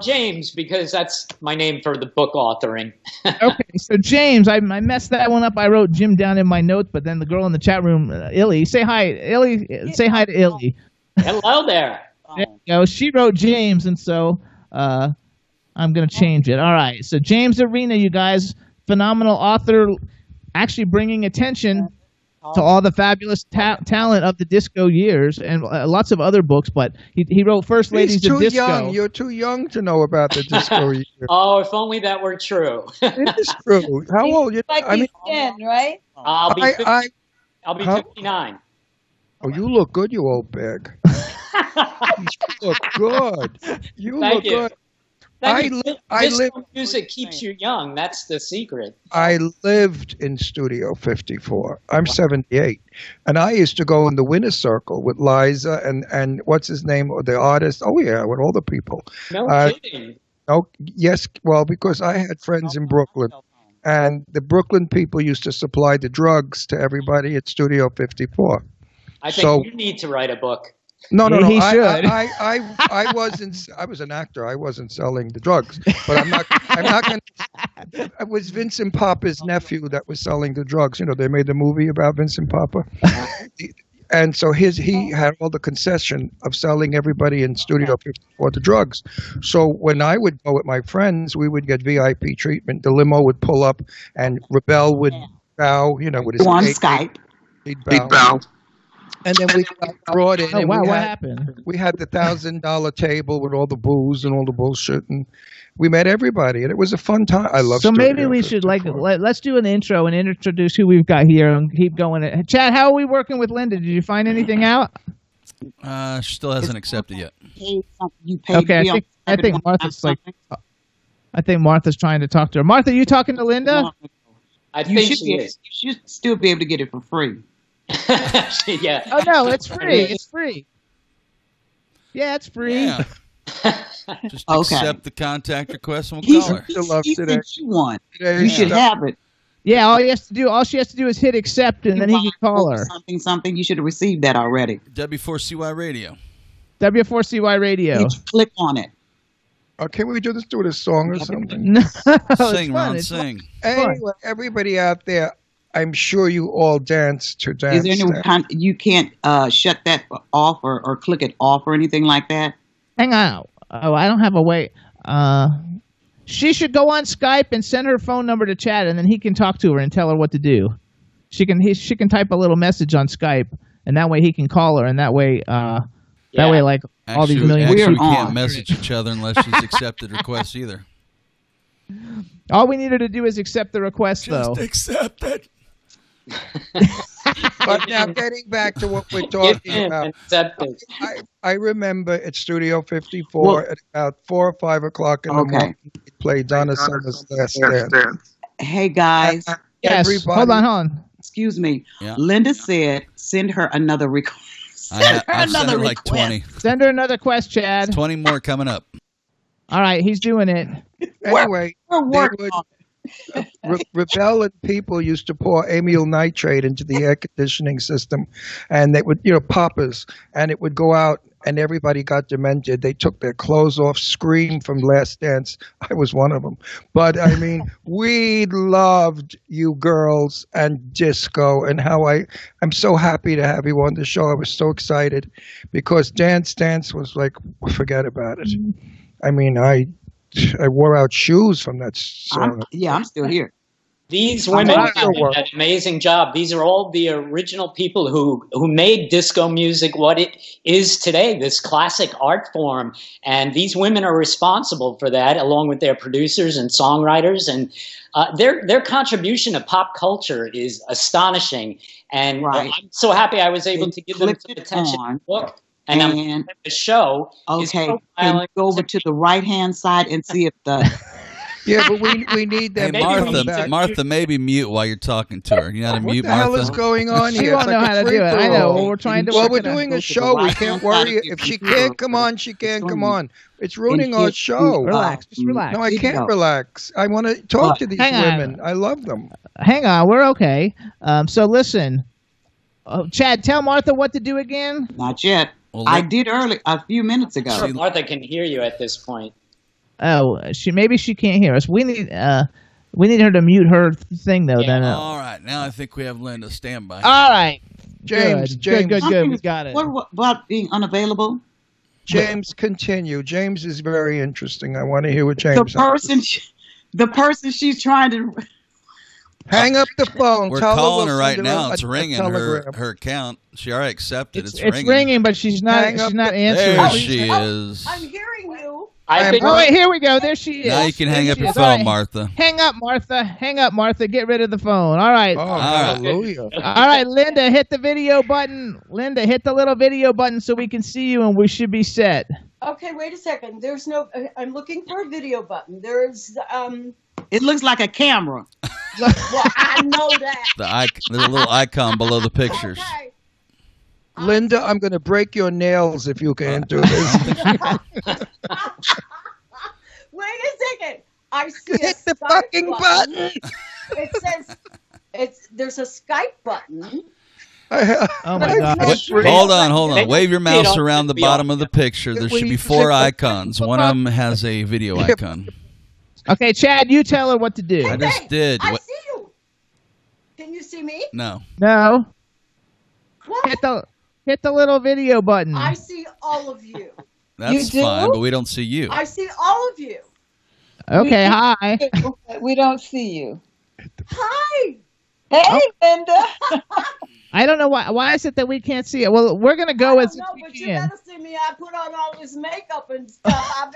James, because that's my name for the book authoring. Okay, so James, I messed that one up. I wrote Jim down in my notes, but then the girl in the chat room, Illy, say hi, Illy, say hi to Illy. Hello there. There you go. She wrote James, and so I'm going to change it. All right, so James Arena, you guys, phenomenal author, actually bringing attention to all the fabulous talent of the disco years and lots of other books, but he wrote First Ladies of Disco. Young. You're too young to know about the disco years. Oh, if only that were true. It is true. How old? Like he's 10, right? I'll be 59. Oh, you look good, you old bag. You look good. You Thank look you. good. Disco music keeps you young. That's the secret. I lived in Studio 54. I'm 78. And I used to go in the winner's circle with Liza and what's his name, the artist. Oh, yeah, with all the people. No kidding. Oh, yes. Well, because I had friends in Brooklyn. And the Brooklyn people used to supply the drugs to everybody at Studio 54. I think you need to write a book. No. He should. I wasn't. I was an actor. I wasn't selling the drugs, but I'm not going. It was Vincent Papa's nephew that was selling the drugs. You know, they made a movie about Vincent Papa, and so he had all the concession of selling everybody in Studio 54 the drugs. So when I would go with my friends, we would get VIP treatment. The limo would pull up, and Rebel would bow. You know, with his On Skype. He'd bow. And then we got brought in. Oh, and wow, what happened? We had the $1,000 table with all the booze and all the bullshit, and we met everybody, and it was a fun time. I love. So Studio maybe we should 54. let's do an intro and introduce who we've got here and keep going. Chad, how are we working with Linda? Did you find anything out? She still hasn't accepted yet. You paid Okay, I think Martha's I think Martha's trying to talk to her. Martha, you talking to Linda? I think she is. You should still be able to get it for free. Yeah. Oh no, it's free. It's free. Yeah, it's free. Yeah. Just Okay. accept the contact request and we'll call her. He today. sent you one. Today, You should have it. Yeah, all she has to do is hit accept, and then he can call her. Something. You should have received that already. W4CY Radio. W4CY Radio. You click on it. Can we do this with a song or something? No, it's Sing, fun. Ron, It's sing. Anyway, everybody out there, I'm sure you all dance to dance. Is there any kind you can't shut that off or click it off or anything like that? Hang on. Oh, I don't have a way. She should go on Skype and send her phone number to Chad, and then he can talk to her and tell her what to do. She can type a little message on Skype, and that way he can call her, and that way like all these million. Actually, we on. can't message each other unless she's accepted requests either. All we need her to do is accept the request, though. Just accept it. But now, getting back to what we're talking about, Accept it. I remember at Studio 54 at about 4 or 5 o'clock in the morning, we played Donna Summer's Last Dance. Hey guys, Yes. Everybody- Hold on. excuse me. Yeah. Linda said send her another request. I've sent her like 20. Send her another quest, Chad. 20 more coming up. All right, he's doing it. Anyway, We're they working would, on rebellion people used to pour amyl nitrate into the air conditioning system, and they would, poppers, and it would go out, and everybody got demented. They took their clothes off, screamed from Last Dance. I was one of them. But, I mean, we loved you girls and disco, and how I'm so happy to have you on the show. I was so excited because Dance was like, forget about it. I mean, I wore out shoes from that song. I'm still here. These women did an amazing job. These are all the original people who made disco music what it is today, this classic art form. And these women are responsible for that, along with their producers and songwriters. And their contribution to pop culture is astonishing. And Right. I'm so happy I was able to give them Click some it attention in on. the book. And I'm the show. Okay, can you go over to the right-hand side and see if the... Yeah, but we need them. Hey, Martha, maybe mute while you're talking to her. You know how to mute, Martha? What the hell is going on here? She won't know how to do it. I know. We're trying to. Well, we're doing a show. We can't worry. If she can't come on, she can't come on. It's ruining our show. Relax. Just relax. No, I can't relax. I want to talk to these women. I love them. Hang on. We're okay. So listen. Chad, tell Martha what to do again. Not yet. Well, I did early, a few minutes ago. Martha can hear you at this point. Oh, maybe she can't hear us. We need her to mute her thing though. Yeah. Then. All right, now I think we have Linda standby. All right, James. Good. We got it. What about being unavailable? James, continue. James is very interesting. I want to hear what James. The person she's trying to. Hang up the phone. We're calling her right now. It's ringing. Her account. She already accepted. It's ringing, but she's not. She's not answering. There she is. I'm hearing you. Wait, here we go. There she is. Now you can hang up your phone, Martha. Hang up, Martha. Get rid of the phone. All right. Oh, hallelujah. All right, Linda, hit the video button. Linda, hit the little video button so we can see you, and we should be set. Okay, wait a second. There's no. I'm looking for a video button. There's. It looks like a camera. Well, I know that. There's a little icon below the pictures. Okay. Linda, I'm going to break your nails if you can't do this. Wait a second. I see Hit the fucking button. It says there's a Skype button. Oh my God! Hold on. Wave your mouse around the bottom of the picture. There should be 4 icons. One of them has a video icon. Okay, Chad, you tell her what to do. I just did. I see you. Can you see me? No. What? Hit the little video button. I see all of you. That's fine, but we don't see you. I see all of you. Okay, hi. We don't see you. Hi. Hey, Linda. I don't know why is it that we can't see it? Well, we're gonna go as no, but you can. better see me. I put on all this makeup and stuff.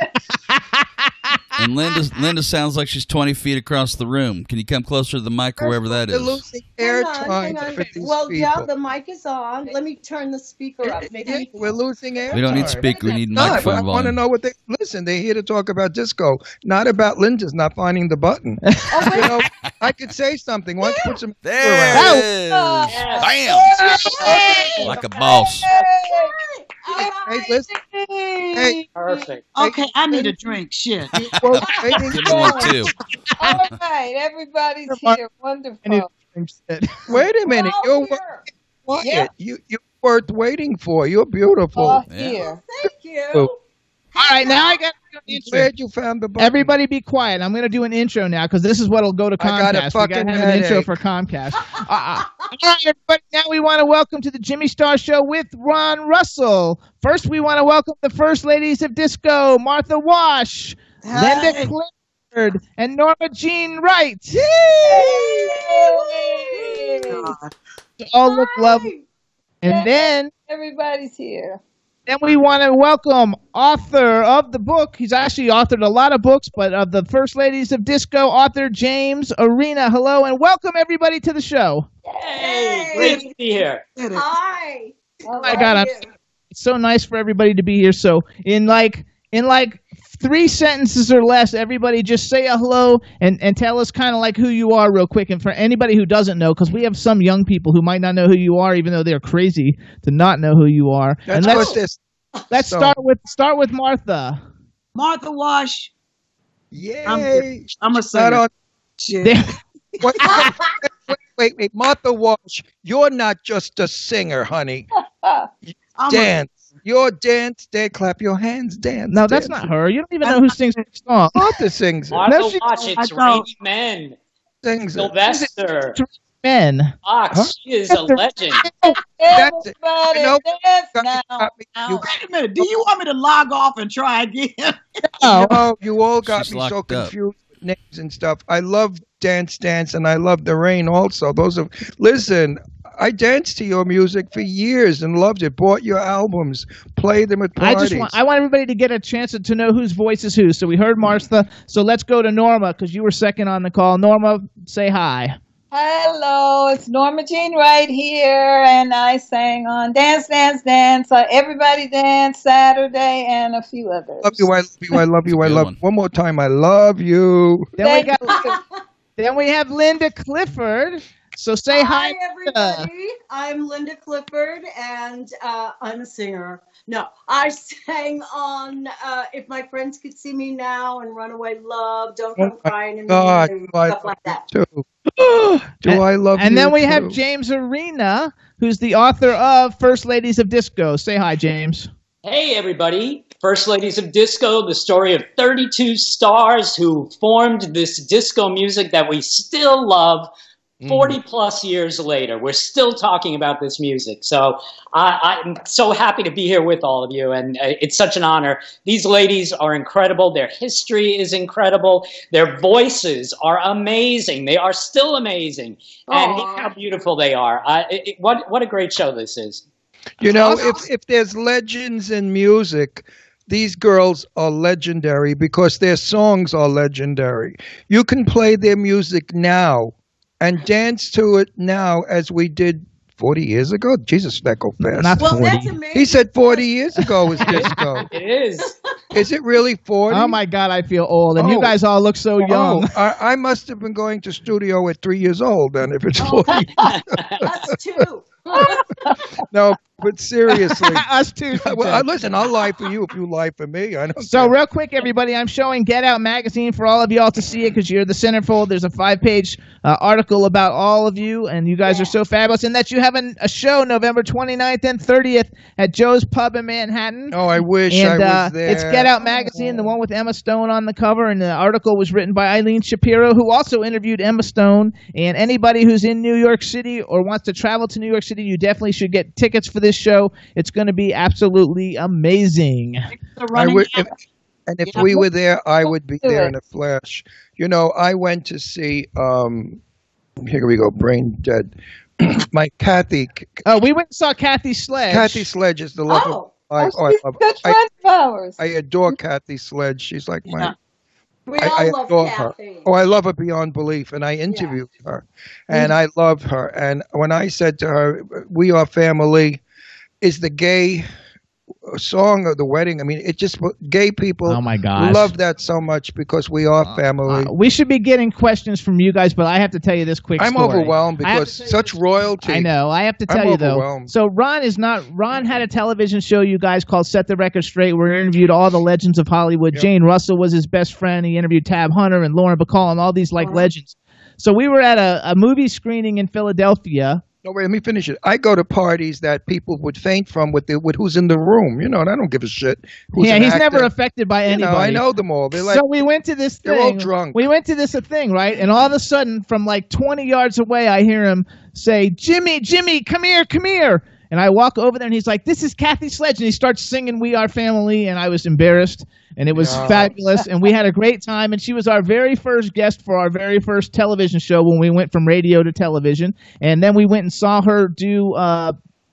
And Linda sounds like she's 20 feet across the room. Can you come closer to the mic or wherever that is? Losing airtime for these well, people. yeah, the mic is on. Let me turn the speaker up. Maybe we're losing airtime. We don't need speaker. We need microphone volume. I want to know what they listen. They're here to talk about disco, not about Linda's not finding the button. I could say something. Why don't you put some there it is. Bam! Like a boss. Hey, listen. Hey, perfect. Okay, I need a drink. Shit. Give me one too. All right, everybody's here. Wonderful. Wait a minute. You're quiet. Yeah. You're worth waiting for. You're beautiful. Here. Thank you. All right, now I got to do an intro. Glad you found the button. Everybody be quiet. I'm going to do an intro now because this is what will go to Comcast. I got a fucking we got to have an intro for Comcast. All right, everybody. Now we want to welcome to the Jimmy Star Show with Ron Russell. First, we want to welcome the First Ladies of Disco, Martha Wash, Linda Clifford, and Norma Jean Wright. They all look lovely. And then everybody's here. Then we want to welcome author of the book. He's actually authored a lot of books, but of the First Ladies of Disco, author James Arena. Hello, and welcome everybody to the show. Hey, great to be here. Hi. Oh my God, it's so nice for everybody to be here. So in like 3 sentences or less, everybody just say a hello and tell us kind of like who you are real quick. And for anybody who doesn't know, because we have some young people who might not know who you are, even though they're crazy to not know who you are. Let's start with Martha. Martha Wash. Yay. I'm a singer. Wait. Martha Wash, you're not just a singer, honey. Dance. Your dance, they clap your hands, dance. No, that's not her. You don't even know who sings the song. Martha sings it. Martha Wash, it's Rainy Men. Sings Sylvester. Men. Fox, she is a legend. Everybody dance now. Wait a minute. Do you want me to log off and try again? No, you all got She's me so locked up. confused with names and stuff. I love Dance, and I love The Rain also. Listen, I danced to your music for years and loved it. Bought your albums, played them at parties. I want everybody to get a chance to know whose voice is who. So we heard Martha. So let's go to Norma because you were second on the call. Norma, say hi. Hello, Hello, it's Norma Jean Wright here, and I sang on Dance, Dance, Dance. Everybody Dance Saturday, and a few others. I love you, I love you, I love you, I love you. One more time, I love you. Then we have Linda Clifford. So say hi, everybody. I'm Linda Clifford, and I'm a singer. No, I sang on If My Friends Could See Me Now and Runaway Love, Don't Come Crying in the Morning, stuff like that. I love you? And then we too. have James Arena, who's the author of First Ladies of Disco. Say hi, James. Hey, everybody. First Ladies of Disco, the story of 32 stars who formed this disco music that we still love 40 plus years later. We're still talking about this music. So I'm so happy to be here with all of you, and it's such an honor. These ladies are incredible. Their history is incredible. Their voices are amazing. They are still amazing. And look how beautiful they are. What a great show this is. You know, if there's legends in music, these girls are legendary because their songs are legendary. You can play their music now and dance to it now as we did 40 years ago. Jesus, that go fast. Not 40. That's amazing. He said 40 years ago was disco. It is. Is it really 40? Oh, my God, I feel old. And you guys all look so young. I must have been going to studio at 3 years old then if it's 40. Us too. No, but seriously. Us too. Well, listen, I'll lie for you if you lie for me. I don't So care. real quick, everybody, I'm showing Get Out magazine for all of y'all to see it because you're the centerfold. There's a 5-page article about all of you, and you guys are so fabulous. And that you have a show November 29th and 30th at Joe's Pub in Manhattan. Oh, I wish and, I was there. It's Get Out magazine, the one with Emma Stone on the cover, and the article was written by Eileen Shapiro, who also interviewed Emma Stone. And anybody who's in New York City or wants to travel to New York City, you definitely should get tickets for this show. It's going to be absolutely amazing. If we were there, I would be there in a flash. You know, I went to see, here we go, brain dead. My Kathy. Oh, we went and saw Kathy Sledge. Kathy Sledge is the love of my she's a good friend of ours. I adore Kathy Sledge. She's like my... We all love adore Kathy. her. Oh, I love her beyond belief, and I interviewed her, and I love her. And when I said to her, "We Are Family," is the gay song of the wedding. I mean, it just gay people. Oh my gosh, love that so much because we are family. We should be getting questions from you guys, but I have to tell you this quick story. I'm overwhelmed because such royalty. I know. I have to tell you though. So Ron had a television show, you guys, called Set the Record Straight, where he interviewed all the legends of Hollywood. Yep. Jane Russell was his best friend. He interviewed Tab Hunter and Lauren Bacall and all these legends. So we were at a movie screening in Philadelphia. No, wait, let me finish it. I go to parties that people would faint from with who's in the room, and I don't give a shit. Who's he's never affected by anybody. I know them all. So we went to this thing. They're all drunk. We went to this thing, right? And all of a sudden, from like 20 yards away, I hear him say, Jimmy, come here, come here. And I walk over there, and he's like, this is Kathy Sledge. And he starts singing We Are Family, and I was embarrassed. And it was fabulous, and we had a great time. And she was our very first guest for our very first television show when we went from radio to television. And then we went and saw her do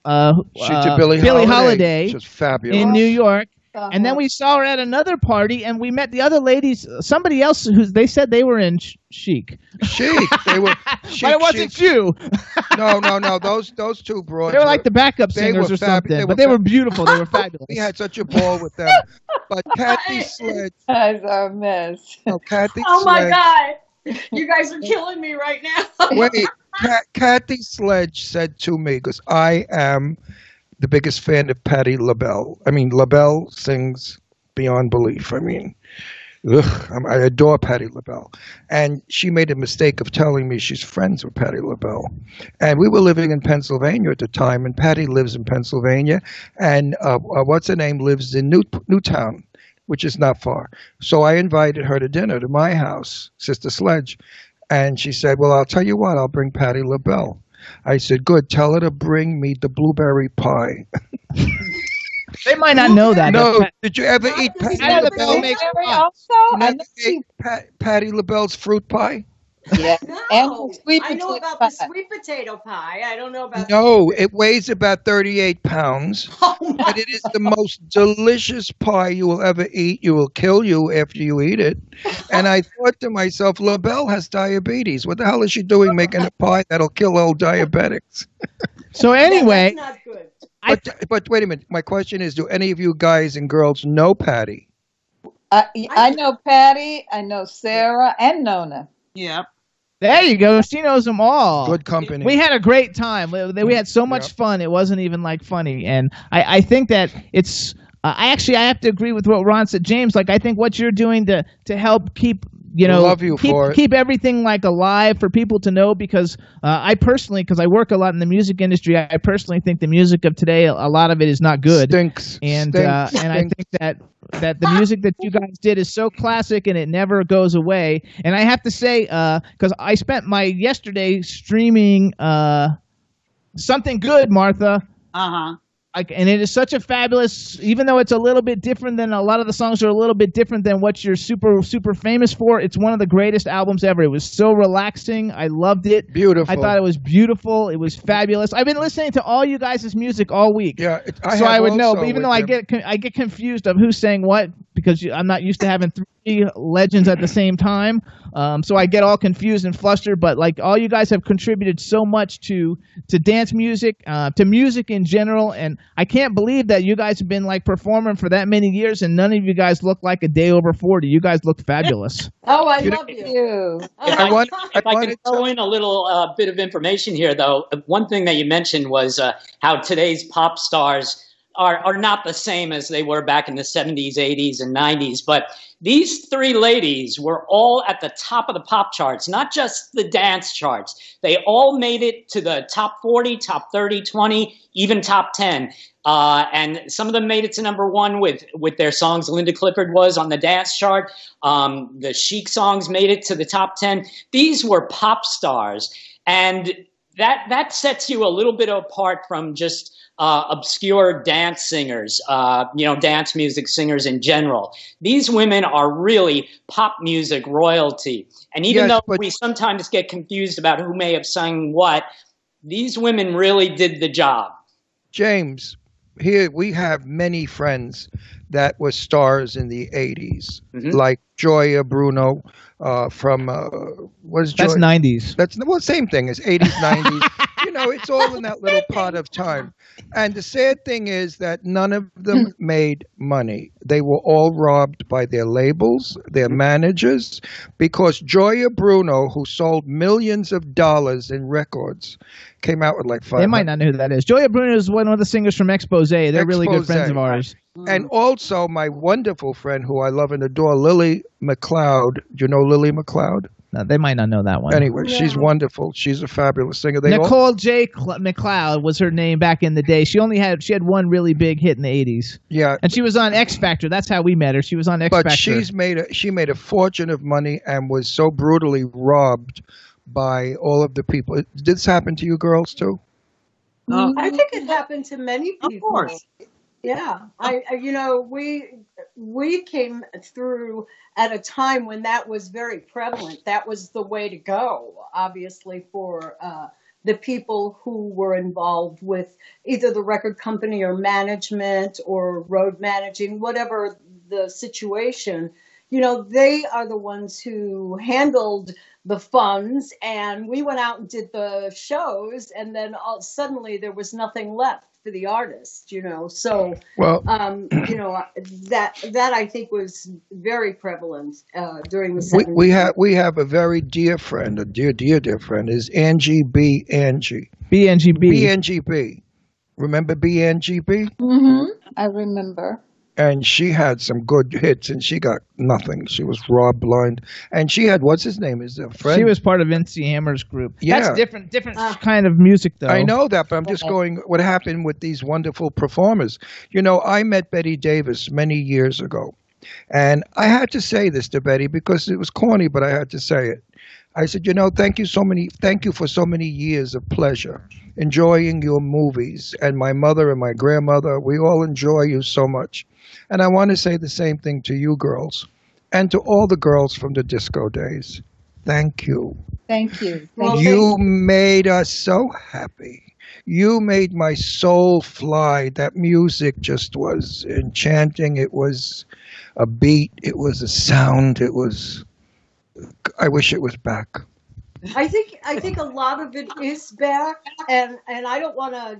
Billie Holiday, which was fabulous, in New York. And then we saw her at another party, and we met the other ladies. Somebody else who they said they were in Chic. They were Chic. But it wasn't you. No. Those two broads. They were like the backup singers or something. But they were beautiful. They were fabulous. We had such a ball with them. But Kathy Sledge. That's a mess. No, Kathy Oh Sledge. my God. You guys are killing me right now. Wait, Kathy Sledge said to me, because I am the biggest fan of Patti LaBelle. I mean, LaBelle sings beyond belief. I mean, I adore Patti LaBelle. And she made a mistake of telling me she's friends with Patti LaBelle. And we were living in Pennsylvania at the time, and Patti lives in Pennsylvania, and what's her name lives in Newtown, which is not far. So I invited her to dinner to my house, Sister Sledge. And she said, well, I'll tell you what, I'll bring Patti LaBelle. I said, good, tell her to bring me the blueberry pie. They might not know that. No, did you ever eat Patti LaBelle? Also, Patti LaBelle's fruit pie? Yeah. No, And sweet I know potato about pie. the sweet potato pie. I don't know about. No, it weighs about 38 pounds. Oh But my it is the most delicious pie you will ever eat. You will kill you after you eat it. And I thought to myself, LaBelle has diabetes. What the hell is she doing making a pie that'll kill all diabetics? So anyway, that's not good. But wait a minute. My question is, do any of you guys and girls know Patty? I know Patty, I know Sarah, and Nona. Yeah. there you go. She knows them all. Good company. We had a great time. We had so much fun. It wasn't even like funny. And I think that it's. I have to agree with what Ron said, James. Like I think what you're doing to help keep love you for it. keep everything like alive for people to know, because I personally, because I work a lot in the music industry, I personally think the music of today, a lot of it is not good. Stinks. And Stinks. and I think that the music that you guys did is so classic and it never goes away. And I have to say, because I spent my yesterday streaming Something Good, Martha. Uh-huh. And it is such a fabulous, even though it's a little bit different than a lot of the songs are a little bit different than what you're super, super famous for. It's one of the greatest albums ever. It was so relaxing. I loved it. Beautiful. I thought it was beautiful. It was fabulous. I've been listening to all you guys' music all week. Yeah, so I would know. But even though I get confused of who's saying what, because I'm not used to having three legends at the same time. So I get all confused and flustered. But like all you guys have contributed so much to dance music, to music in general, and I can't believe that you guys have been like performing for that many years, and none of you guys look like a day over 40. You guys look fabulous. Oh, I love you. If I could throw in a little bit of information here, though, one thing that you mentioned was how today's pop stars are not the same as they were back in the 70s, 80s, and 90s. But these three ladies were all at the top of the pop charts, not just the dance charts. They all made it to the top 40, top 30, 20, even top 10. And some of them made it to number one with their songs. Linda Clifford was on the dance chart. The Chic songs made it to the top 10. These were pop stars. And that sets you a little bit apart from just obscure dance singers, dance music singers in general. These women are really pop music royalty. And even though we sometimes get confused about who may have sung what, these women really did the job. James, here we have many friends that were stars in the 80s, like Joya Bruno from, what is Joya? That's 90s. That's, well, same thing as 80s, 90s. It's all in that little pot of time. And the sad thing is that none of them made money. They were all robbed by their labels, their managers, because Joya Bruno, who sold millions of dollars in records, came out with like 500. They might not know who that is. Joya Bruno is one of the singers from Expose. They're really good friends of ours. And also my wonderful friend who I love and adore, Lily McLeod. Do you know Lily McLeod? No, they might not know that one. Anyway, she's wonderful. She's a fabulous singer. Nicole J. McLeod was her name back in the day. She had one really big hit in the 80s. Yeah. And she was on X Factor. That's how we met her. She was on X Factor. But she made a fortune of money and was so brutally robbed by all of the people. Did this happen to you girls too? I think it happened to many people. Of course. Yeah, we came through at a time when that was very prevalent. That was the way to go, obviously, for the people who were involved with either the record company or management or road managing, whatever the situation. They are the ones who handled the funds, and we went out and did the shows, and then suddenly there was nothing left for the artist, So, that I think was very prevalent during the 70s. We have a very dear friend, a dear friend, is Angie B. Angie. BNGB. Remember BNGB? Mm-hmm. I remember. And she had some good hits, and she got nothing. She was robbed blind. And she had, what's his name? Is a friend? She was part of NC Hammer's group. Yeah. That's different kind of music, though. I know that, but I'm just going, what happened with these wonderful performers? I met Betty Davis many years ago. And I had to say this to Betty because it was corny, but I had to say it. I said, thank you for so many years of pleasure, enjoying your movies. And my mother and my grandmother, we all enjoy you so much. And I want to say the same thing to you girls and to all the girls from the disco days. thank you. Thank you. You made us so happy. You made my soul fly. That music just was enchanting. It was a beat. It was a sound. It was. I wish it was back. I think a lot of it is back, and I don't want to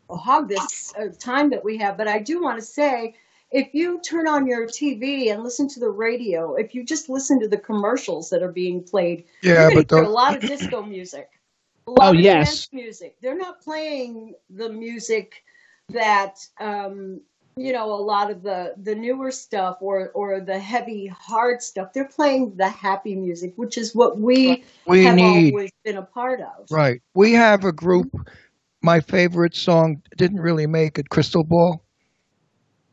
hog this time that we have, but I do want to say, if you turn on your TV and listen to the radio, if you just listen to the commercials that are being played, you're going to hear a lot of disco music, a lot of dance music. They're not playing the music that a lot of the newer stuff or the heavy hard stuff. They're playing the happy music, which is what we have always been a part of. Right. We have a group. My favorite song didn't really make it. Crystal Ball.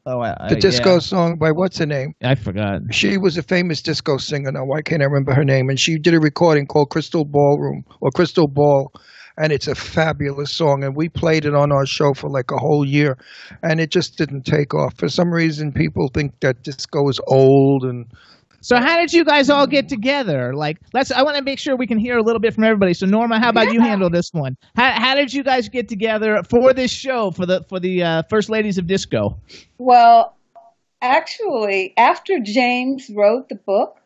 Oh, the disco song by what's her name? I forgot. She was a famous disco singer. Now, why can't I remember her name? And she did a recording called Crystal Ballroom or Crystal Ball. And it's a fabulous song. And we played it on our show for like a whole year. And it just didn't take off. For some reason, people think that disco is old. And so how did you guys all get together? Like, I want to make sure we can hear a little bit from everybody. So Norma, how about you handle this one? How did you guys get together for this show, for the First Ladies of Disco? Well, actually, after James wrote the book,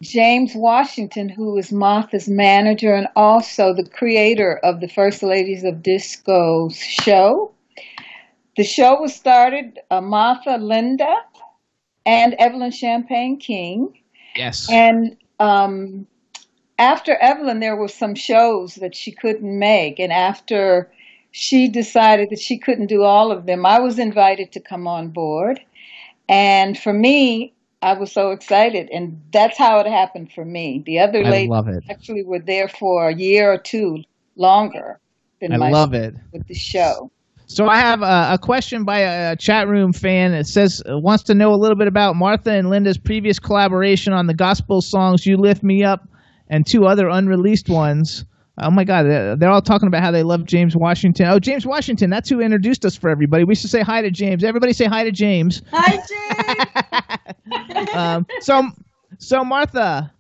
James Washington, who was Martha's manager and also the creator of the First Ladies of Disco show. The show was started, Martha, Linda, and Evelyn Champagne King. Yes. And after Evelyn, there were some shows that she couldn't make. And after she decided that she couldn't do all of them, I was invited to come on board. And for me, I was so excited, and that's how it happened for me. The other ladies actually were there for a year or two longer than with the show. So I have a question by a chat room fan. It says wants to know a little bit about Martha and Linda's previous collaboration on the gospel songs "You Lift Me Up" and 2 other unreleased ones. Oh my God, they're all talking about how they love James Washington. Oh, James Washington, that's who introduced us for everybody. We should say hi to James. Everybody say hi to James. Hi, James. So Martha,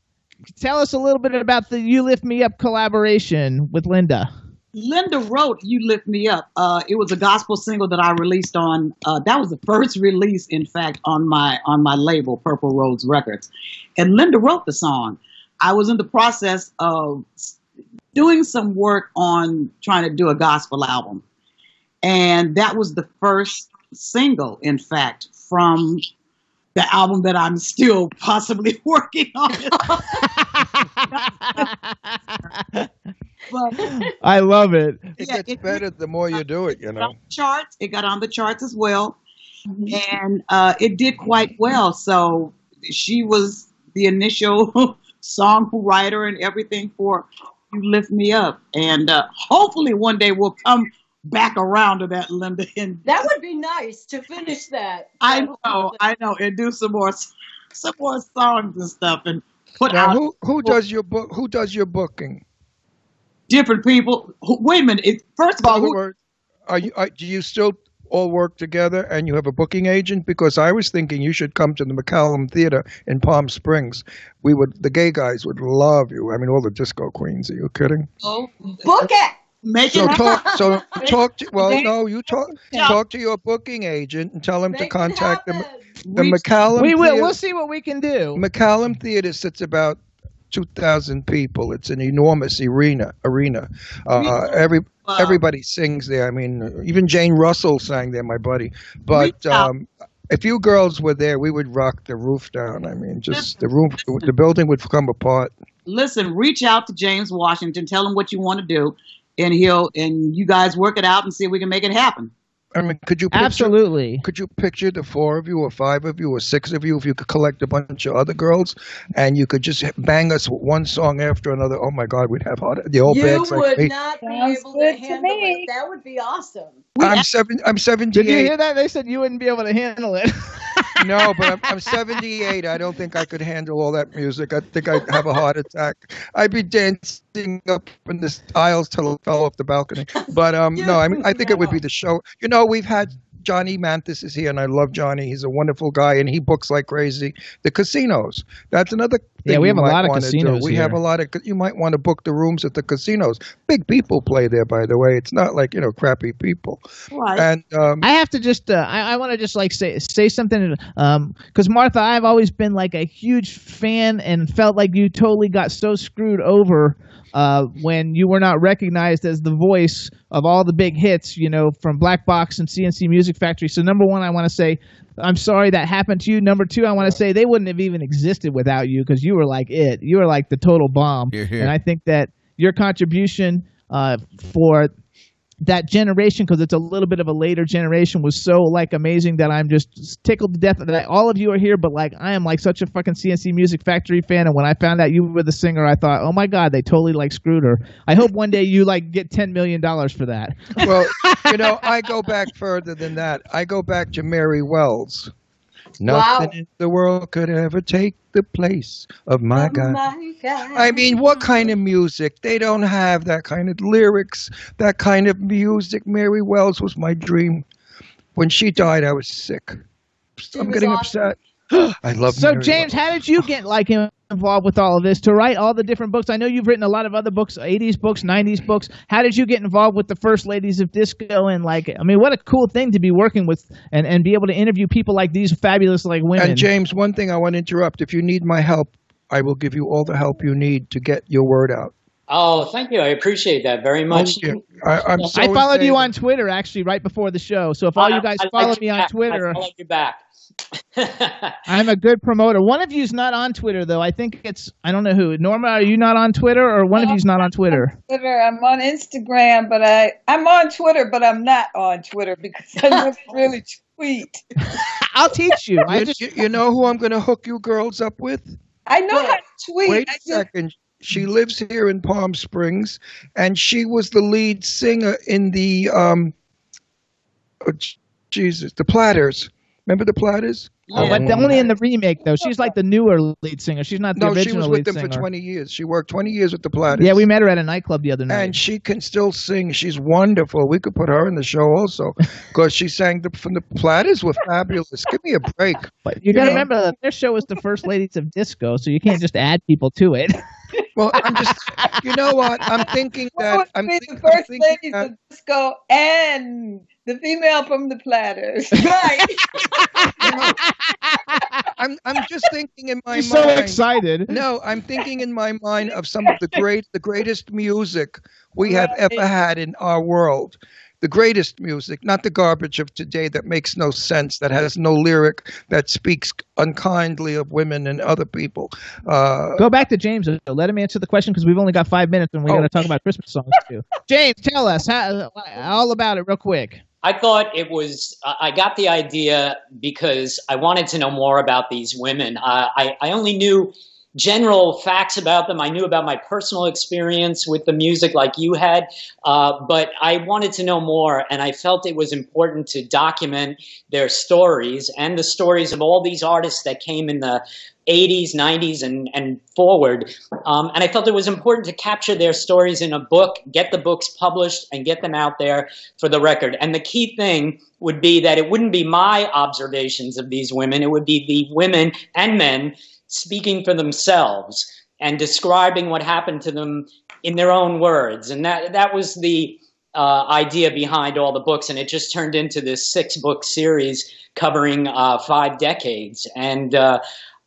tell us a little bit about the "You Lift Me Up" collaboration with Linda. Linda wrote "You Lift Me Up." It was a gospel single that I released on. That was the first release, in fact, on my label, Purple Rose Records. And Linda wrote the song. I was in the process of doing some work on trying to do a gospel album. And that was the first single, in fact, from the album that I'm still possibly working on. But, I love it. It gets better the more you do it, you know. Charts. It got on the charts as well. And it did quite well. So she was the initial songwriter and everything for "You Lift Me Up." And hopefully one day we'll come back around to that, Linda. And that would be nice to finish that. I know. And do some more songs and stuff and put now, out. Who does your book? Who does your booking? Different people. Wait a minute. First of all, do you still all work together and you have a booking agent? Because I was thinking you should come to the McCallum Theater in Palm Springs. The gay guys would love you. I mean, all the disco queens. Are you kidding? Oh, book it. Talk to your booking agent and tell him to contact the McCallum. We'll see what we can do. McCallum Theater sits about 2,000 people. It's an enormous arena. Everybody sings there. I mean, even Jane Russell sang there, my buddy. But if you girls were there, we would rock the roof down. I mean, just the building would come apart. Listen, reach out to James Washington. Tell him what you want to do, and you guys work it out and see if we can make it happen. I mean, could you picture the 4 of you or 5 of you or 6 of you if you could collect a bunch of other girls and you could just bang us one song after another? Oh my God, we'd have the old bags like me. You would not be able to handle it. That would be awesome. I'm 78. Did you hear that? They said you wouldn't be able to handle it. No, but I'm 78. I don't think I could handle all that music. I think I'd have a heart attack. I'd be dancing up in the aisles till I fell off the balcony. But no, I mean, I think it would be the show. You know, we've had Johnny Manthis is here, and I love Johnny. He's a wonderful guy, and he books like crazy. The casinos. That's another thing. Yeah, we have a lot of casinos. We have a lot of. You might want to book the rooms at the casinos. Big people play there, by the way. It's not like crappy people. Right. And I have to just. I want to just like say something. Because Martha, I've always been like a huge fan and felt like you totally got so screwed over. When you were not recognized as the voice of all the big hits, from Black Box and CNC Music Factory. So number one, I want to say, I'm sorry that happened to you. Number two, I want to say they wouldn't have even existed without you because you were like it. You were like the total bomb. Hear, hear. And I think that your contribution for that generation, because it's a little bit of a later generation, was so like amazing that I'm just tickled to death that all of you are here. But like, I am like such a fucking CNC Music Factory fan, and when I found out you were the singer, I thought, oh my god, they totally like screwed her. I hope one day you like get $10 million for that. well, I go back further than that. I go back to Mary Wells. Nothing in the world could ever take the place of my God. I mean, what kind of music? They don't have that kind of lyrics, that kind music. Mary Wells was my dream. When she died, I was sick. I'm getting upset. I love So, Mary James, Wells. how did you get like involved with all of this to write all the different books? I know you've written a lot of other books, 80s books, 90s books. How did you get involved with the First Ladies of Disco? And like, I mean, what a cool thing to be working with and be able to interview people like these fabulous like women. And James, one thing I want to interrupt. If you need my help, I will give you all the help you need to get your word out. Oh, thank you. I apprate that very much. I'm so I followed you on Twitter actually right before the show. So if all you guys follow me on Twitter, I follow you back. I'm a good promoter. One of you's not on Twitter though. I think I don't know who. Norma, are you not on Twitter, or one of you's not on Twitter? I'm on Instagram, but I'm on Twitter, but I'm not on Twitter because I never really tweet. I'll teach you. You know who I'm going to hook you girls up with? I know how to tweet. Wait a second. She lives here in Palm Springs, and she was the lead singer in the the Platters. Remember the Platters? Oh, but only in the remake, though. She's like the newer lead singer. She's not the original lead singer. No, she was with them for 20 years. She worked 20 years with the Platters. Yeah, we met her at a nightclub the other night. And she can still sing. She's wonderful. We could put her in the show also because she sang from the Platters were fabulous. Give me a break. But you got to remember that their show is the First Ladies of Disco, so you can't just add people to it. Well, I'm just, you know what? I'm thinking that the First Ladies of Disco and the female from the Platters. Right. I'm just thinking in my mind. So excited. No, I'm thinking in my mind of some of the greatest music we have ever had in our world. The greatest music, not the garbage of today that makes no sense, that has no lyric, that speaks unkindly of women and other people. Go back to James. Let him answer the question because we've only got 5 minutes and we're going to talk about Christmas songs too. James, tell us all about it real quick. I thought I got the idea because I wanted to know more about these women. I only knew general facts about them. I knew about my personal experience with the music like you had, but I wanted to know more, and I felt it was important to document their stories and the stories of all these artists that came in the 80s, 90s, and forward. And I felt it was important to capture their stories in a book, get the books published, and get them out there for the record. And the key thing would be that it wouldn't be my observations of these women. It would be the women and men speaking for themselves and describing what happened to them in their own words. And that was the idea behind all the books. And it just turned into this 6-book series covering 5 decades. And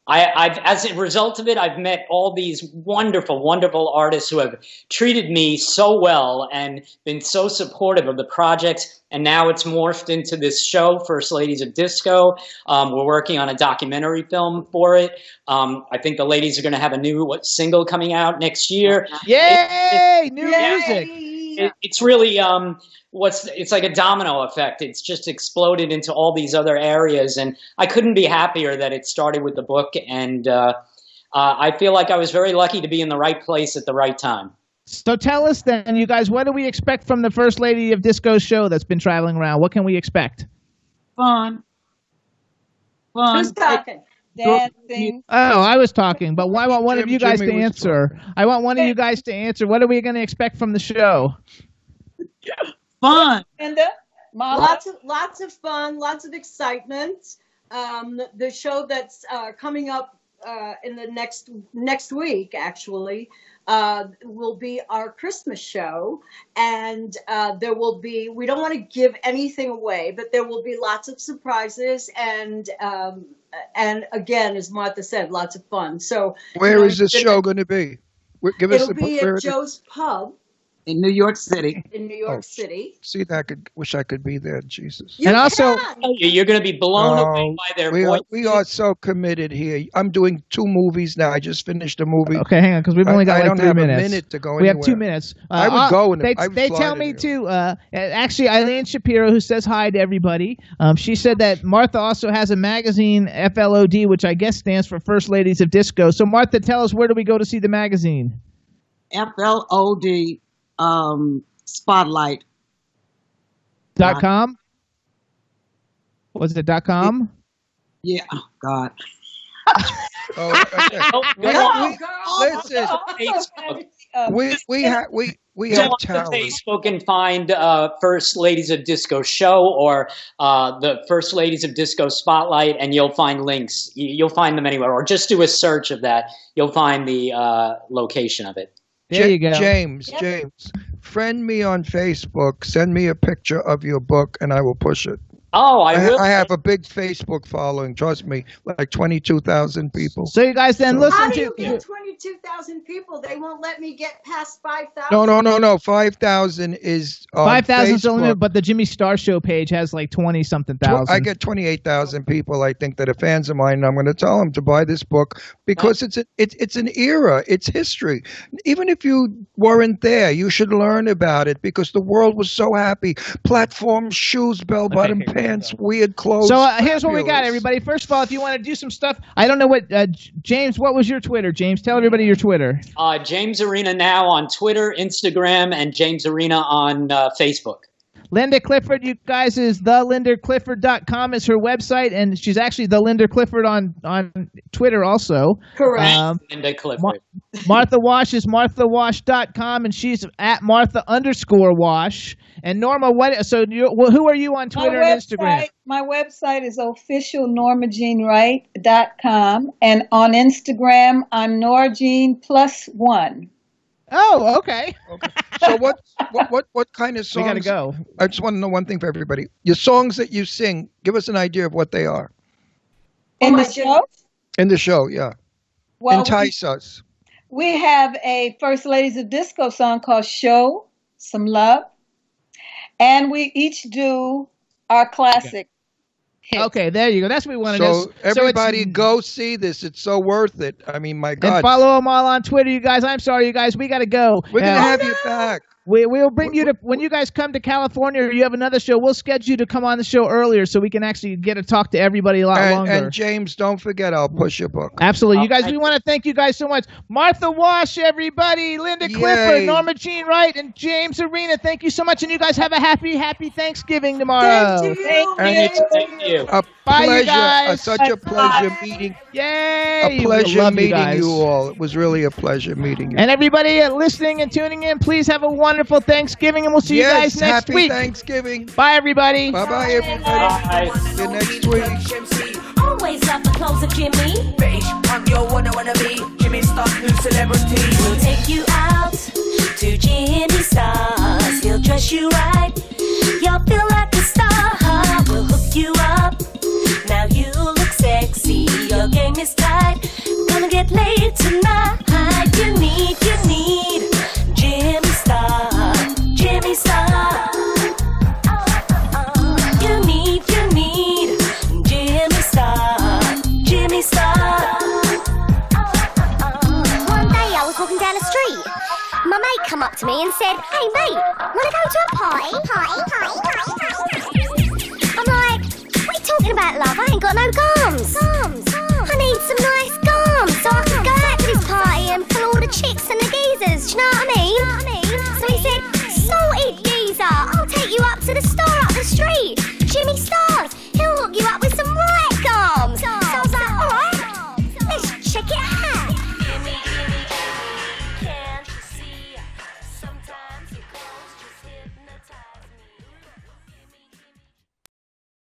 I've, as a result of it, I've met all these wonderful, wonderful artists who have treated me so well and been so supportive of the projects. And now it's morphed into this show, First Ladies of Disco. We're working on a documentary film for it. I think the ladies are going to have a new single coming out next year. Yay! New music. It's really it's like a domino effect. It's just exploded into all these other areas, and I couldn't be happier that it started with the book. And I feel like I was very lucky to be in the right place at the right time. So tell us then, you guys, what do we expect from the First Lady of Disco show that's been traveling around? What can we expect? Fun. Who's talking? Dancing. Oh, I was talking, but I want one of you guys to answer. I want one of you guys to answer. What are we going to expect from the show? Fun. Linda? Lots of fun, lots of excitement. The show that's coming up in the next week, actually, will be our Christmas show, and there will be. We don't want to give anything away, but there will be lots of surprises, and again, as Martha said, lots of fun. So, where is this show going to be? It'll be at Joe's Pub. In New York City. In New York City. See, wish I could be there, Jesus. And also, you're going to be blown away by their voices. We are so committed here. I'm doing 2 movies now. I just finished a movie. Okay, hang on, because we've only got like 3 minutes. I don't have a minute to go We anywhere. have 2 minutes. I would go. They tell me to. Actually, Eileen Shapiro, who says hi to everybody, she said that Martha also has a magazine, FLOD, which I guess stands for First Ladies of Disco. So, Martha, tell us, where do we go to see the magazine? FLOD. Spotlight. .com? Was it .com? Yeah. Oh, God. Listen. We have talent. Facebook and find First Ladies of Disco show or the First Ladies of Disco Spotlight, and you'll find links. You'll find them anywhere, or just do a search of that. You'll find the location of it. There you go. James, friend me on Facebook. Send me a picture of your book, and I will push it. Oh, I will. I have a big Facebook following. Trust me, like 22,000 people. So you guys then listen How to. do you get 22,000 people? They won't let me get past 5,000. No. 5,000 is 5,000 is only, but the Jimmy Star Show page has like 20-something thousand. I get 28,000 people. I think that are fans of mine. And I'm going to tell them to buy this book because it's an era. It's history. Even if you weren't there, you should learn about it because the world was so happy. Platforms, shoes, bell-bottom pants, weird clothes. So here's what we got, everybody. First of all, if you want to do some stuff, I don't know what James. What was your Twitter, James? Tell everybody your Twitter. James Arena now on Twitter, Instagram, and James Arena on Facebook. Linda Clifford, you guys, is thelindaclifford.com is her website, and she's actually the Linda Clifford on Twitter also. Correct. Linda Clifford. Martha Wash is marthawash.com, and she's at Martha_Wash. And Norma, who are you on Twitter and Instagram? My website is officialnormajeanwright.com, and on Instagram, I'm NorJean+1. Oh, okay. So what kind of songs? We got to go. I just want to know one thing for everybody. Your songs that you sing, give us an idea of what they are. In the show? In the show, yeah. Well, entice us. We have a First Ladies of Disco song called Show Some Love. And we each do our classic hits. Okay, there you go. That's what we want to know. So everybody go see this. It's so worth it. I mean, my God. And follow them all on Twitter, you guys. I'm sorry, you guys. We got to go. We're going to have you back. We'll bring you to, when you guys come to California or you have another show, we'll schedule you to come on the show earlier so we can actually get to talk to everybody a lot longer. And James, don't forget, I'll push your book. Absolutely. You guys, we want to thank you guys so much. Martha Wash, everybody, Linda Clifford, Norma Jean Wright, and James Arena. Thank you so much. And you guys have a happy Thanksgiving tomorrow. Thank you. Thank you. Bye, you guys. Such a pleasure meeting. Yay. A pleasure meeting you all. It was really a pleasure meeting you. And everybody listening and tuning in, please have a wonderful Thanksgiving, and we'll see you guys next week. Happy Thanksgiving. Bye, everybody. Bye-bye, everybody. See you next week. Always love the clothes of Jimmy. Bitch, I'm your wanna be. Jimmy Star, new celebrity. We'll take you out to Jimmy Stars. He'll dress you right. You'll feel like a star. We'll hook you up. Now you look sexy. Your game is tight. Gonna get laid tonight. You need Jimmy Star. Jimmy Star. You need Jimmy Star. Jimmy Star. One day I was walking down the street. My mate come up to me and said, "Hey mate, wanna go to a party?" I'm like, "What are you talking about, love? I ain't got no gums. I need some nice gums."